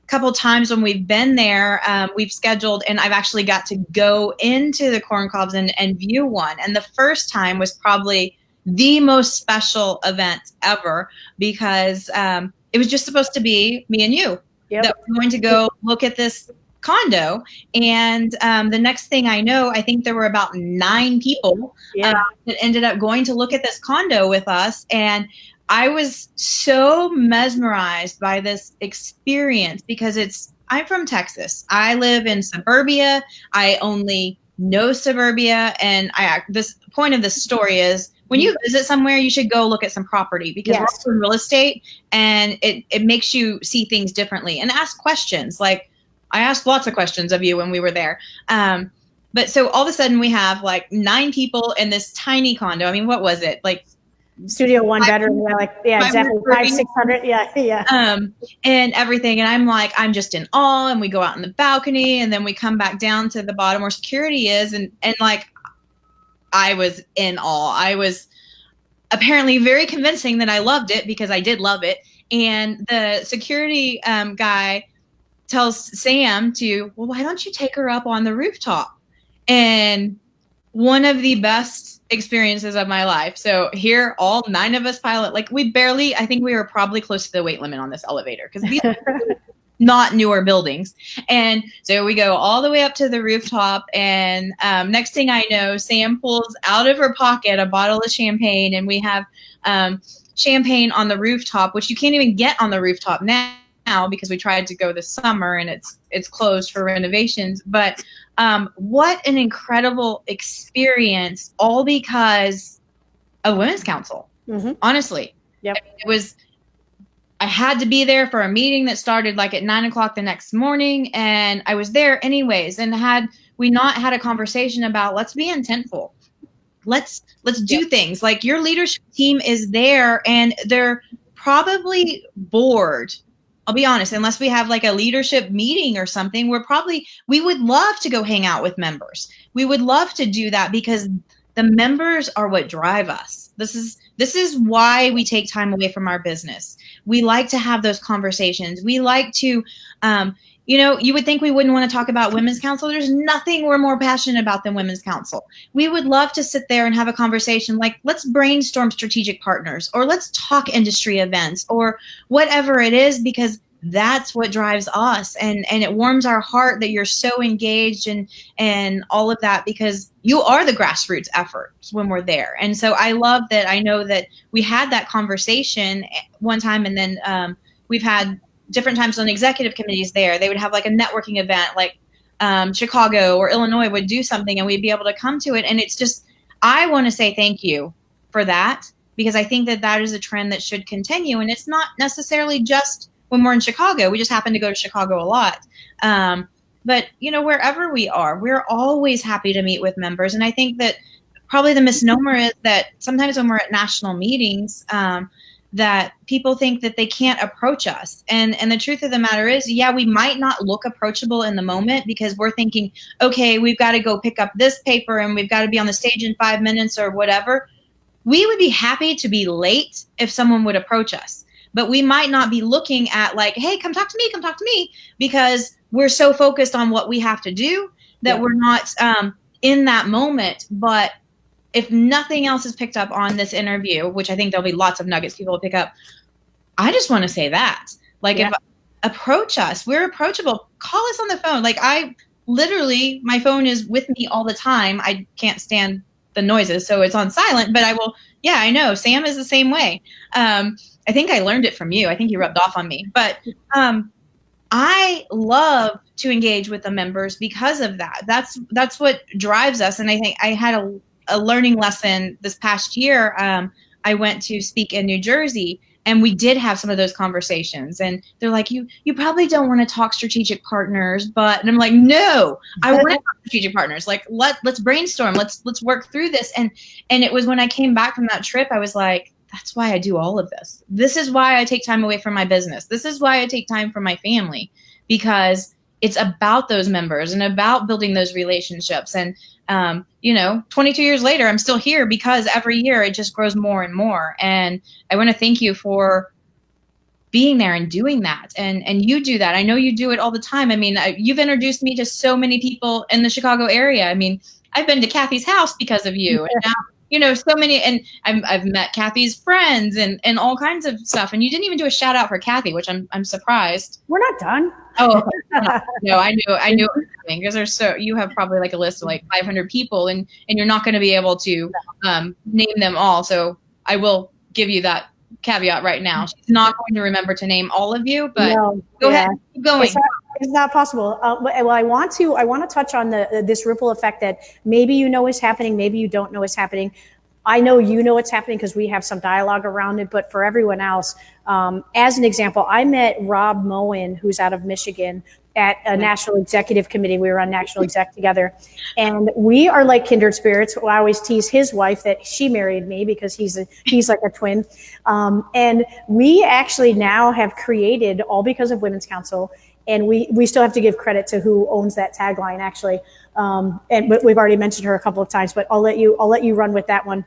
couple times when we've been there, we've scheduled, and I've actually got to go into the corn cobs and view one. And the first time was probably the most special event ever, because it was just supposed to be me and you that were going to go look at this condo. And the next thing I know, I think there were about 9 people that ended up going to look at this condo with us. And I was so mesmerized by this experience, because I'm from Texas. I live in suburbia. I only know suburbia. And this point of this story is, when you visit somewhere, you should go look at some property, because we're also in real estate, and it makes you see things differently and ask questions. Like, I asked lots of questions of you when we were there. But so all of a sudden we have like 9 people in this tiny condo. I mean, what was it? Like studio, 1 bedroom. Exactly. 500-600. And everything. And I'm like, I'm just in awe. And we go out in the balcony, and then we come back down to the bottom where security is. And like, I was in awe. I was apparently very convincing that I loved it, because I did love it. And the security guy tells Sam well, why don't you take her up on the rooftop? And one of the best experiences of my life. So here, all 9 of us pile it. Like, I think we were probably close to the weight limit on this elevator, because these are not newer buildings. And so we go all the way up to the rooftop, and next thing I know, Sam pulls out of her pocket a bottle of champagne, and we have champagne on the rooftop, which you can't even get on the rooftop now, because we tried to go this summer, and it's closed for renovations. But what an incredible experience, all because of Women's Counsel. Honestly, I had to be there for a meeting that started like at 9:00 the next morning, and I was there anyways. And had we not had a conversation about, let's be intentful, let's do things, like, your leadership team is there, and they're probably bored. I'll be honest, unless we have like a leadership meeting or something, we would love to go hang out with members. We would love to do that, because the members are what drive us. This is why we take time away from our business. We like to have those conversations. We like to, you would think we wouldn't want to talk about Women's Counsel. There's nothing we're more passionate about than Women's Counsel. We would love to sit there and have a conversation like, let's brainstorm strategic partners, or let's talk industry events, or whatever it is, because that's what drives us. And it warms our heart that you're so engaged and all of that, because you are the grassroots efforts when we're there. And so I love that. I know that we had that conversation one time, and then we've had different times on executive committees there. They would have like a networking event, like Chicago or Illinois would do something, and we'd be able to come to it. And it's just, I want to say thank you for that, because I think that is a trend that should continue. And it's not necessarily just when we're in Chicago. We just happen to go to Chicago a lot. But, wherever we are, we're always happy to meet with members. And I think that probably the misnomer is that sometimes when we're at national meetings, that people think that they can't approach us. And the truth of the matter is, yeah, we might not look approachable in the moment because we're thinking, okay, we've got to go pick up this paper and we've got to be on the stage in 5 minutes or whatever. We would be happy to be late if someone would approach us. But we might not be looking at like, hey, come talk to me, because we're so focused on what we have to do that we're not in that moment. But if nothing else is picked up on this interview, which I think there'll be lots of nuggets people will pick up, I just want to say that. Like, if approach us, we're approachable. Call us on the phone. Like, my phone is with me all the time. I can't stand the noises, so it's on silent, but I will. Yeah, I know. Sam is the same way. I think I learned it from you. I think you rubbed off on me. But I love to engage with the members because of that. That's what drives us. And I think I had a learning lesson this past year. I went to speak in New Jersey, and we did have some of those conversations. And they're like, you probably don't want to talk strategic partners, and I'm like, no, I want to talk strategic partners. Like, let's brainstorm. Let's work through this. And it was when I came back from that trip, I was like, that's why I do all of this. This is why I take time away from my business. This is why I take time from my family, because it's about those members and about building those relationships. And, 22 years later, I'm still here because every year it just grows more and more. And I want to thank you for being there and doing that. And you do that. I know you do it all the time. I mean, you've introduced me to so many people in the Chicago area. I mean, I've been to Kathy's house because of you. And now, so many, and I've met Kathy's friends and all kinds of stuff. And you didn't even do a shout out for Kathy, which I'm surprised. We're not done. Oh, no, I knew it was coming, because you have probably like a list of like 500 people, and you're not going to be able to name them all. So I will give you that caveat right now. She's not going to remember to name all of you, but go ahead, keep going. It's not possible. Well, I want to touch on this ripple effect that maybe is happening, maybe you don't know is happening. I know it's happening because we have some dialogue around it, but for everyone else, as an example, I met Rob Moen, who's out of Michigan, at a national executive committee. We were on national exec together, and we are like kindred spirits. I always tease his wife that she married me because he's like a twin. And we actually now have created, all because of Women's Counsel, and we still have to give credit to who owns that tagline, actually. But we've already mentioned her a couple of times, but I'll let you run with that one.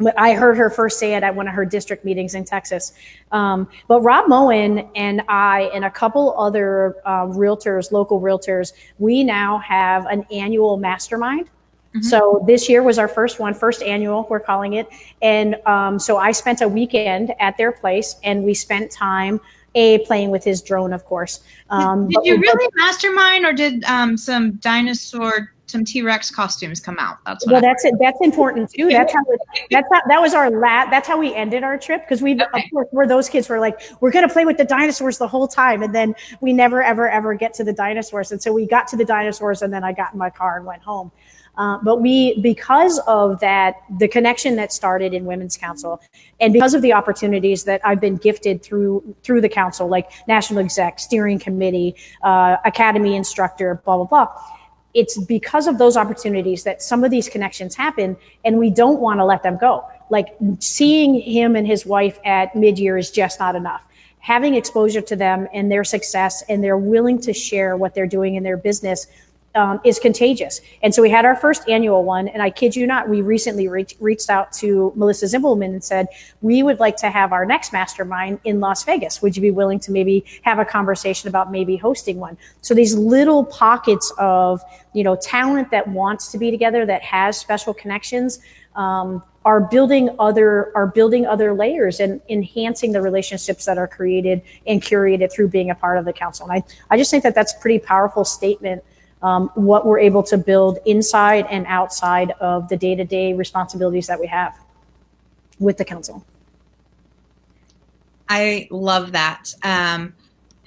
But I heard her first say it at one of her district meetings in Texas. But Rob Moen and I and a couple other local realtors, we now have an annual mastermind. Mm-hmm. So this year was our first annual, we're calling it. And so I spent a weekend at their place, and we spent time playing with his drone, of course. Did you really mastermind, or did some T-Rex costumes come out? That's important too. That's how we ended our trip, because of course, we're those kids who are like, we're going to play with the dinosaurs the whole time, and then we never ever get to the dinosaurs. And so we got to the dinosaurs, and then I got in my car and went home. But because of that, the connection that started in Women's Counsel, and because of the opportunities that I've been gifted through the council, like national exec, steering committee, academy instructor, blah, blah, blah. It's because of those opportunities that some of these connections happen, and we don't want to let them go. Like, seeing him and his wife at mid-year is just not enough. Having exposure to them and their success, and they're willing to share what they're doing in their business, is contagious. And so we had our first annual one, and I kid you not, we recently reached out to Melissa Zimbelman and said, we would like to have our next mastermind in Las Vegas. Would you be willing to maybe have a conversation about maybe hosting one? So these little pockets of, talent that wants to be together, that has special connections, are building other layers and enhancing the relationships that are created and curated through being a part of the council. And I just think that that's a pretty powerful statement, what we're able to build inside and outside of the day-to-day responsibilities that we have with the council. I love that.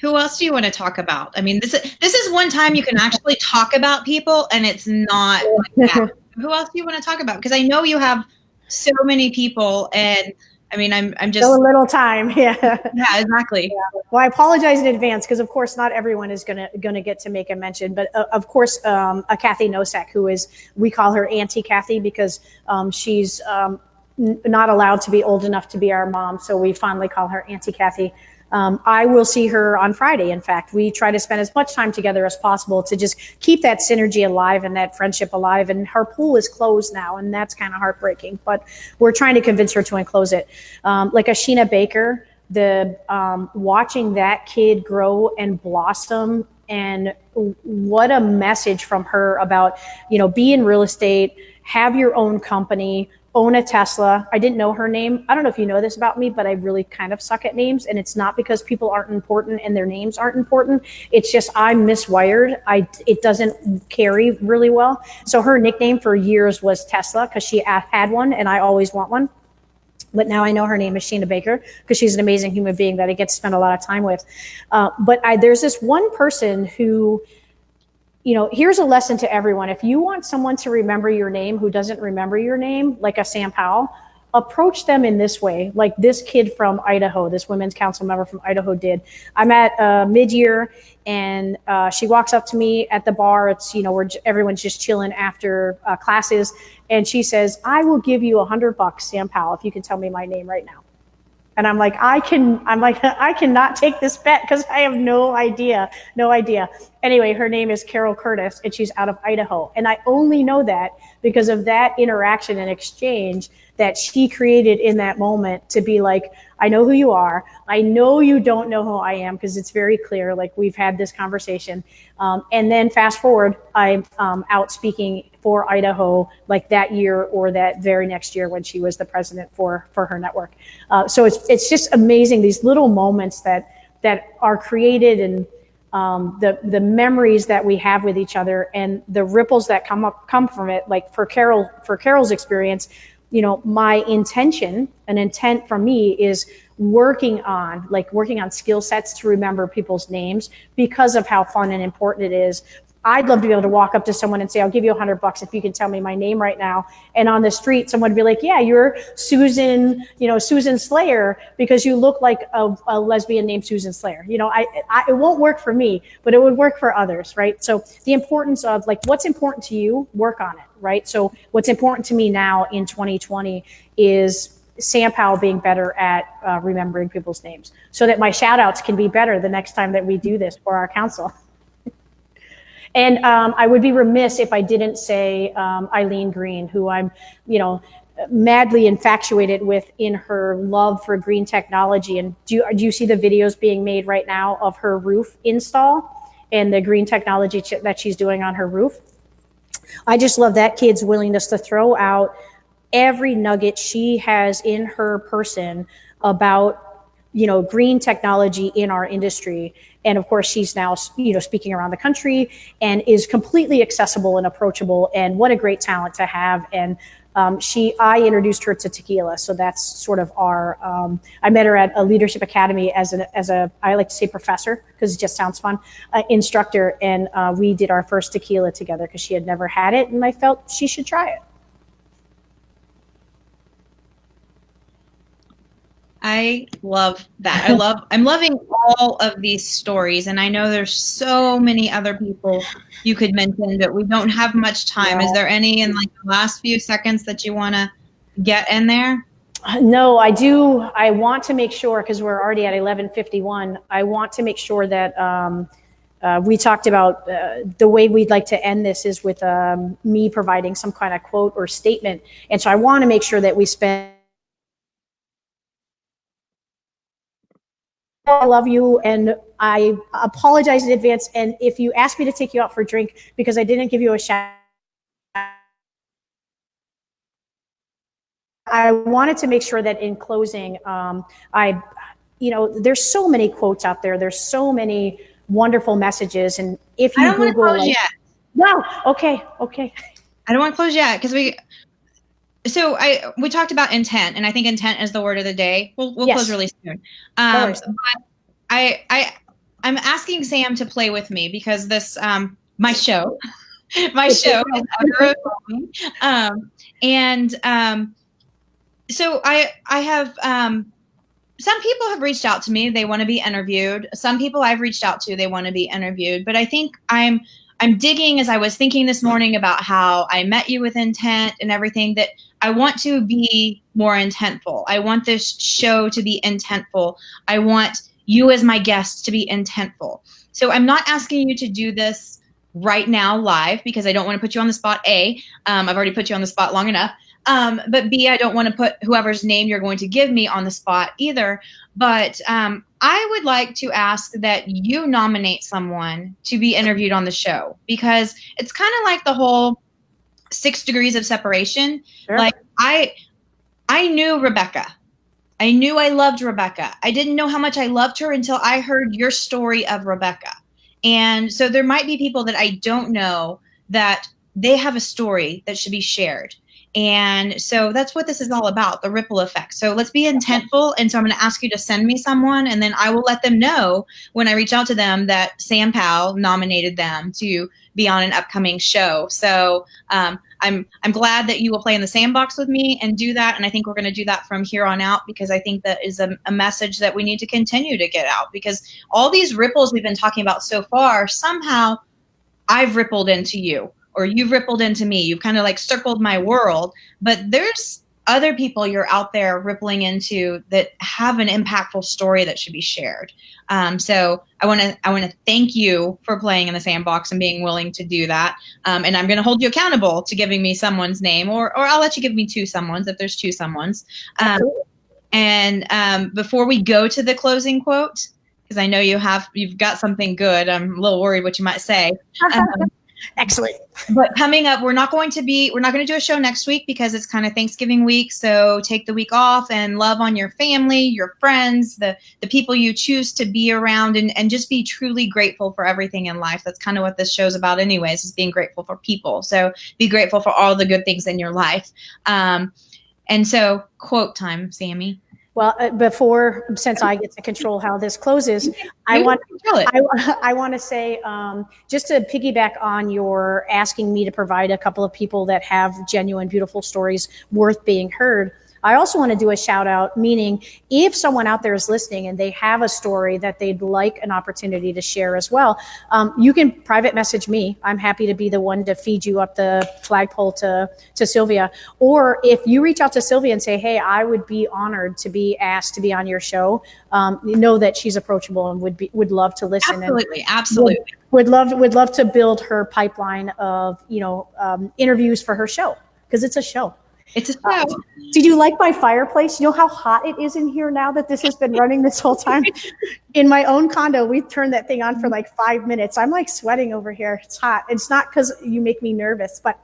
Who else do you want to talk about? I mean, this is one time you can actually talk about people, and it's not like that. Who else do you want to talk about? Because I know you have so many people, and I mean, I'm just so little time. Yeah. Yeah, exactly. Yeah. Well, I apologize in advance because, of course, not everyone is gonna get to make a mention. But of course, a Kathy Nosek, who is, we call her Auntie Kathy because she's not allowed to be old enough to be our mom, so we fondly call her Auntie Kathy. I will see her on Friday. In fact, we try to spend as much time together as possible to just keep that synergy alive and that friendship alive. And her pool is closed now, and that's kind of heartbreaking. But we're trying to convince her to enclose it. Like Ashina Baker, watching that kid grow and blossom, and what a message from her about, be in real estate, have your own company, own a Tesla. I didn't know her name. I don't know if you know this about me, but I really kind of suck at names. And it's not because people aren't important and their names aren't important. It's just I'm miswired. It doesn't carry really well. So her nickname for years was Tesla because she had one, and I always want one. But now I know her name is Sheena Baker because she's an amazing human being that I get to spend a lot of time with. But there's this one person who, here's a lesson to everyone. If you want someone to remember your name who doesn't remember your name, like a Sam Powell, approach them in this way, like this kid from Idaho, this Women's Council member from Idaho did. I'm at mid-year, and she walks up to me at the bar. It's, where everyone's just chilling after classes. And she says, I will give you $100, Sam Powell, if you can tell me my name right now. And I'm like, I cannot take this bet because I have no idea. Anyway, her name is Carol Curtis, and she's out of Idaho. And I only know that because of that interaction and exchange that she created in that moment to be like, I know who you are. I know you don't know who I am because it's very clear, like we've had this conversation. And then fast forward, I'm out speaking for Idaho like that year or that very next year when she was the president for her network. So it's just amazing, these little moments that are created, and the memories that we have with each other and the ripples that come from it. Like for Carol's experience, my intent from me is working on skill sets to remember people's names because of how fun and important it is. I'd love to be able to walk up to someone and say, I'll give you $100 if you can tell me my name right now. And on the street, someone would be like, yeah, you're Susan, Susan Slayer, because you look like a lesbian named Susan Slayer. It won't work for me, but it would work for others, right? So the importance of what's important to you, work on it, right? So what's important to me now in 2020 is Sam Powell being better at remembering people's names so that my shout outs can be better the next time that we do this for our council. And I would be remiss if I didn't say Eileen Green, who I'm, madly infatuated with in her love for green technology. And do you see the videos being made right now of her roof install and the green technology that she's doing on her roof? I just love that kid's willingness to throw out every nugget she has in her person about green technology in our industry. And of course, she's now, speaking around the country and is completely accessible and approachable. And what a great talent to have. And I introduced her to tequila. So that's sort of our, I met her at a leadership academy as a I like to say professor because it just sounds fun, instructor. And we did our first tequila together because she had never had it. And I felt she should try it. I love that. I'm loving all of these stories, and I know there's so many other people you could mention, but we don't have much time. Yeah. Is there any in the last few seconds that you want to get in there? No, I do. I want to make sure, because we're already at 11:51. I want to make sure that we talked about the way we'd like to end this is with me providing some kind of quote or statement. And so I want to make sure that we spend. I love you, and I apologize in advance. And if you ask me to take you out for a drink because I didn't give you a shout, I wanted to make sure that in closing, there's so many quotes out there. There's so many wonderful messages. And if you Google, yet. No, okay. I don't want to close yet because we talked about intent, and I think intent is the word of the day. We'll yes. Close really soon. But I'm asking Sam to play with me because this my show is ever evolving. So I have some people have reached out to me. They want to be interviewed. Some people I've reached out to, they want to be interviewed. But I think I'm digging as I was thinking this morning about how I met you with intent and everything, that I want to be more intentful. I want this show to be intentful. I want you as my guest to be intentful. So I'm not asking you to do this right now live because I don't want to put you on the spot. I've already put you on the spot long enough. But B, I don't want to put whoever's name you're going to give me on the spot either. But I would like to ask that you nominate someone to be interviewed on the show, because it's kind of like the whole 6 degrees of separation. Sure. Like I knew Rebecca. I knew I loved Rebecca. I didn't know how much I loved her until I heard your story of Rebecca. And so there might be people that I don't know that they have a story that should be shared. And so that's what this is all about, the ripple effect. So let's be intentful. And so I'm going to ask you to send me someone, and then I will let them know when I reach out to them that Sam Powell nominated them to be on an upcoming show. So I'm glad that you will play in the sandbox with me and do that. And I think we're going to do that from here on out, because I think that is a message that we need to continue to get out, because all these ripples we've been talking about so far, somehow I've rippled into you, or you've rippled into me. You've kind of like circled my world, but there's other people you're out there rippling into that have an impactful story that should be shared. So I want to thank you for playing in the sandbox and being willing to do that. And I'm going to hold you accountable to giving me someone's name, or I'll let you give me 2 someones if there's 2 someones. Before we go to the closing quote, because I know you've got something good. I'm a little worried what you might say. Excellent. But coming up, we're not going to do a show next week because it's kind of Thanksgiving week. So take the week off and love on your family, your friends, the people you choose to be around, and just be truly grateful for everything in life. That's kind of what this show's about anyways, is being grateful for people. So be grateful for all the good things in your life. And so quote time, Sammy. Well, since I get to control how this closes, I want to say, just to piggyback on your asking me to provide a couple of people that have genuine, beautiful stories worth being heard, I also want to do a shout out, meaning if someone out there is listening and they have a story that they'd like an opportunity to share as well, you can private message me. I'm happy to be the one to feed you up the flagpole to Sylvia. Or if you reach out to Sylvia and say, hey, I would be honored to be asked to be on your show, know that she's approachable and would love to listen. Absolutely. Would love to build her pipeline of, interviews for her show, because it's a show. It's a show. Did you like my fireplace? You know how hot it is in here now that this has been running this whole time? In my own condo, we've turned that thing on for like 5 minutes. I'm like sweating over here. It's hot. It's not because you make me nervous, but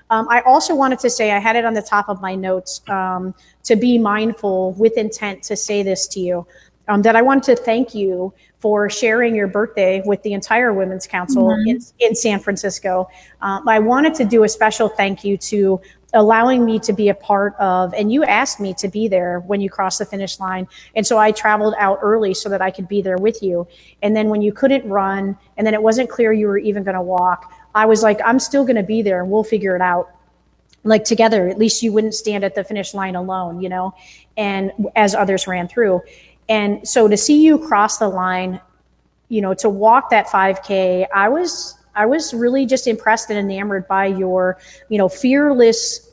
I also wanted to say, I had it on the top of my notes, to be mindful with intent to say this to you, that I wanted to thank you for sharing your birthday with the entire Women's Counsel in San Francisco. I wanted to do a special thank you to allowing me to be a part of, and you asked me to be there when you crossed the finish line. And so I traveled out early so that I could be there with you. And then when you couldn't run, and then it wasn't clear you were even going to walk, I was like, I'm still going to be there and we'll figure it out. Like together, at least you wouldn't stand at the finish line alone, and as others ran through. And so to see you cross the line, to walk that 5K, I was really just impressed and enamored by your, fearless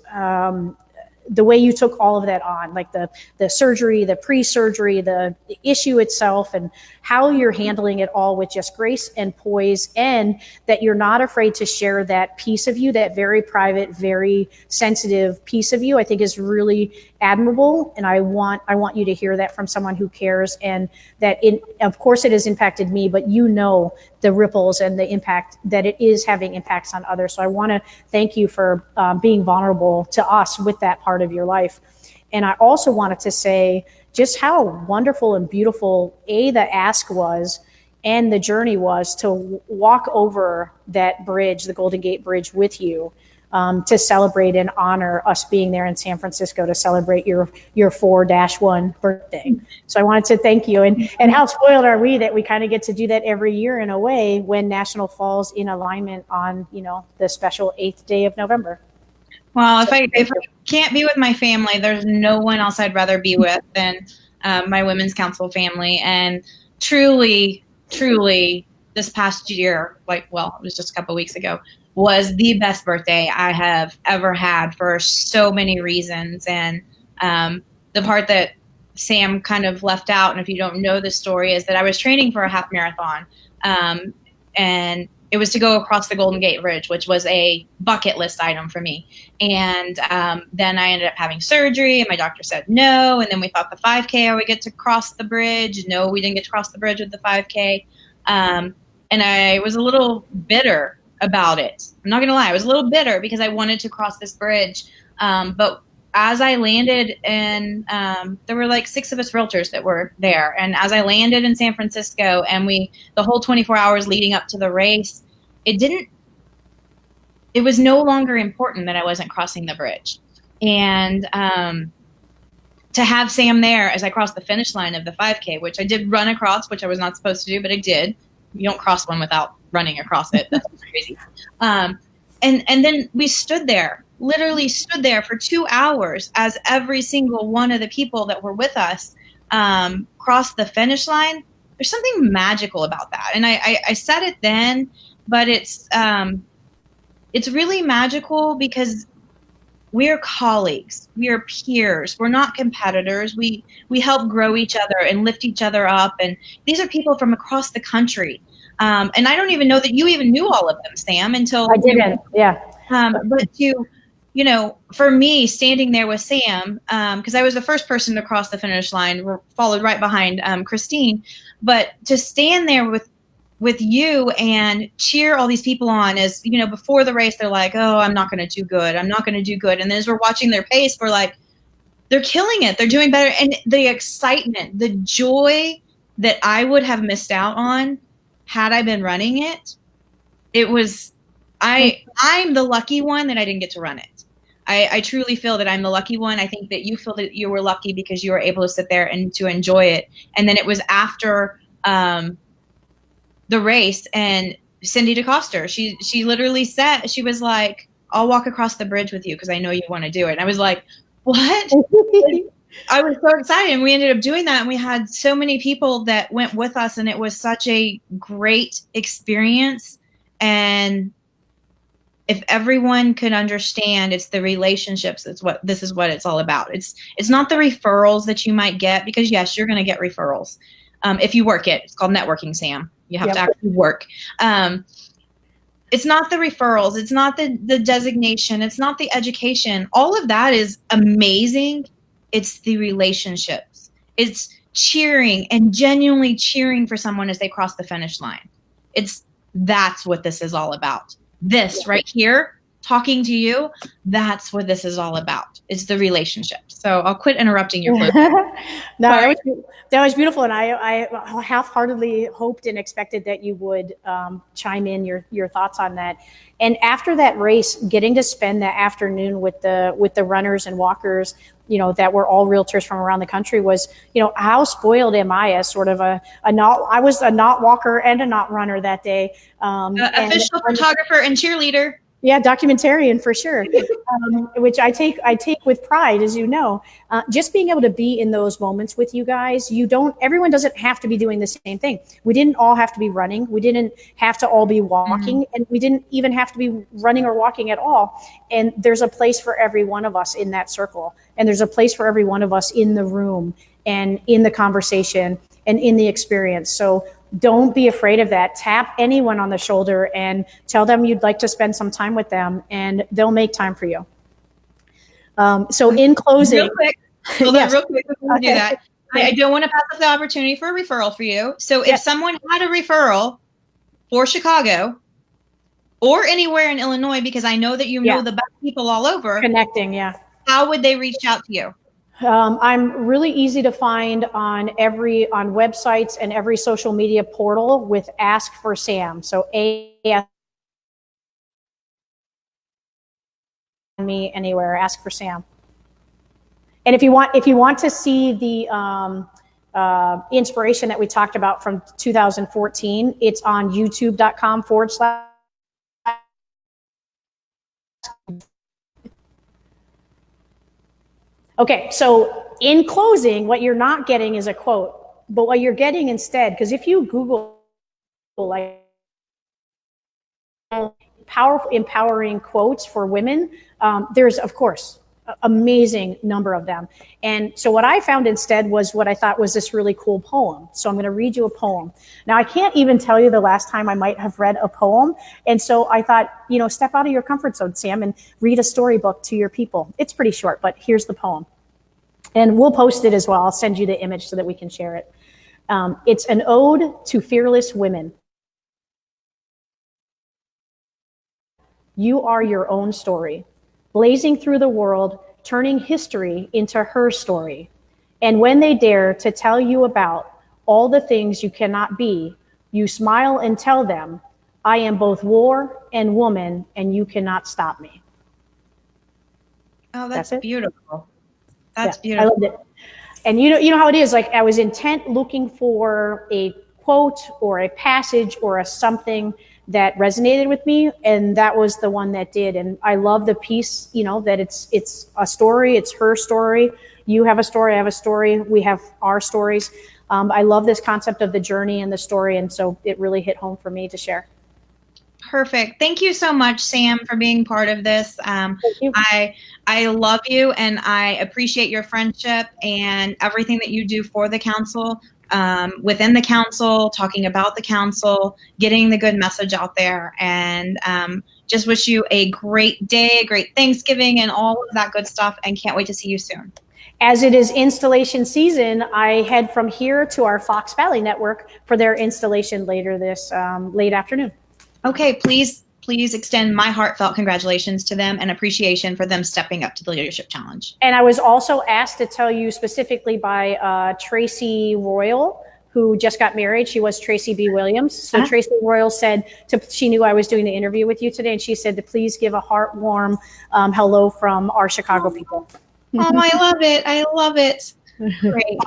the way you took all of that on, like the surgery, the pre-surgery, the issue itself, and how you're handling it all with just grace and poise, and that you're not afraid to share that piece of you, that very private, very sensitive piece of you, I think is really admirable. And I want you to hear that from someone who cares, and that of course it has impacted me, but the ripples and the impact that it is having impacts on others. So I want to thank you for being vulnerable to us with that part of your life. And I also wanted to say just how wonderful and beautiful the ask was and the journey was to walk over that bridge, the Golden Gate Bridge, with you, to celebrate and honor us being there in San Francisco to celebrate your 4-1 birthday. So I wanted to thank you. And how spoiled are we that we kind of get to do that every year in a way, when National falls in alignment on, the special 8th day of November. Well, if I can't be with my family, there's no one else I'd rather be with than my Women's Counsel family. And truly, this past year, it was just a couple of weeks ago, was the best birthday I have ever had for so many reasons. And the part that Sam kind of left out, and if you don't know the story, is that I was training for a half marathon. And it was to go across the Golden Gate Bridge, which was a bucket list item for me. And then I ended up having surgery, and my doctor said no. And then we thought the 5K I would get to cross the bridge. No, we didn't get to cross the bridge with the 5K. And I was a little bitter about it. I'm not going to lie. I was a little bitter because I wanted to cross this bridge. But as I landed there were like 6 of us realtors that were there. And as I landed in San Francisco, and the whole 24 hours leading up to the race, it was no longer important that I wasn't crossing the bridge. And to have Sam there as I crossed the finish line of the 5K, which I did run across, which I was not supposed to do, but I did. You don't cross one without running across it. That's crazy. And then we literally stood there for 2 hours as every single one of the people that were with us crossed the finish line. There's something magical about that. And I said it then, but it's really magical because we're colleagues, we are peers, we're not competitors. We help grow each other and lift each other up. And these are people from across the country. And I don't even know that you even knew all of them, Sam, until I didn't. Yeah. But for me, standing there with Sam, because I was the first person to cross the finish line, followed right behind Christine, but to stand there with you and cheer all these people on as, before the race, they're like, oh, I'm not going to do good. I'm not going to do good. And then as we're watching their pace, we're like, they're killing it. They're doing better. And the excitement, the joy that I would have missed out on had I been running it, I'm the lucky one that I didn't get to run it. I truly feel that I'm the lucky one. I think that you feel that you were lucky because you were able to sit there and to enjoy it. And then it was after the race, and Cindy DeCoster, she literally said, she was like, I'll walk across the bridge with you because I know you want to do it. And I was like, what? I was so excited, and we ended up doing that, and we had so many people that went with us, and it was such a great experience. And if everyone could understand, it's the relationships. This is what it's all about. It's not the referrals that you might get, because yes, you're going to get referrals if you work it. It's called networking, Sam. You have to actually work. It's not the referrals. It's not the designation. It's not the education. All of that is amazing. It's the relationships. It's cheering and genuinely cheering for someone as they cross the finish line. That's what this is all about. This right here, talking to you, that's what this is all about. It's the relationship. So I'll quit interrupting your flow. No, that was beautiful. And I half-heartedly hoped and expected that you would chime in your thoughts on that. And after that race, getting to spend that afternoon with the runners and walkers, that were all realtors from around the country, was, how spoiled am I as sort of I was a not walker and a not runner that day. Official photographer and cheerleader. Yeah, documentarian for sure, which I take with pride, as you know. Just being able to be in those moments with you guys, everyone doesn't have to be doing the same thing. We didn't all have to be running. We didn't have to all be walking, and we didn't even have to be running or walking at all. And there's a place for every one of us in that circle, and there's a place for every one of us in the room and in the conversation and in the experience. So don't be afraid of that. Tap anyone on the shoulder and tell them you'd like to spend some time with them, and they'll make time for you. So in closing, real quick before we do that, I don't want to pass up the opportunity for a referral for you. So if someone had a referral for Chicago or anywhere in Illinois, because I know that you know the best people all over, connecting, how would they reach out to you? I'm really easy to find on websites and every social media portal with Ask for Sam. So AS me anywhere, Ask for Sam. And if you want to see the inspiration that we talked about from 2014, it's on youtube.com/. Okay, so in closing, what you're not getting is a quote, but what you're getting instead, because if you Google like powerful, empowering quotes for women, there's, of course, an amazing number of them. And so what I found instead was what I thought was this really cool poem. So I'm going to read you a poem. Now, I can't even tell you the last time I might have read a poem. And so I thought, step out of your comfort zone, Sam, and read a storybook to your people. It's pretty short, but here's the poem. And we'll post it as well. I'll send you the image so that we can share it. It's an ode to fearless women. You are your own story, blazing through the world, turning history into her story. And when they dare to tell you about all the things you cannot be, you smile and tell them, I am both war and woman, and you cannot stop me. Oh, that's beautiful. That's beautiful. I loved it. And you know how it is, like I was intent looking for a quote or a passage or a something that resonated with me, and that was the one that did. And I love the piece, that it's a story, it's her story. You have a story, I have a story, we have our stories. I love this concept of the journey and the story, and so it really hit home for me to share. Perfect. Thank you so much, Sam, for being part of this. Thank you. I love you, and I appreciate your friendship and everything that you do for the council, within the council, talking about the council, getting the good message out there, and just wish you a great day, a great Thanksgiving, and all of that good stuff, and can't wait to see you soon. As it is installation season, I head from here to our Fox Valley network for their installation later this late afternoon. Okay, please extend my heartfelt congratulations to them and appreciation for them stepping up to the leadership challenge. And I was also asked to tell you specifically by Tracy Royal, who just got married. She was Tracy B. Williams. So Tracy Royal said, she knew I was doing the interview with you today, and she said to please give a heart-warm hello from our Chicago people. Oh, I love it. I love it. Great.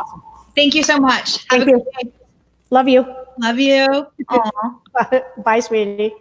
Thank you so much. Thank you. Love you. Love you. Aww. Bye, sweetie.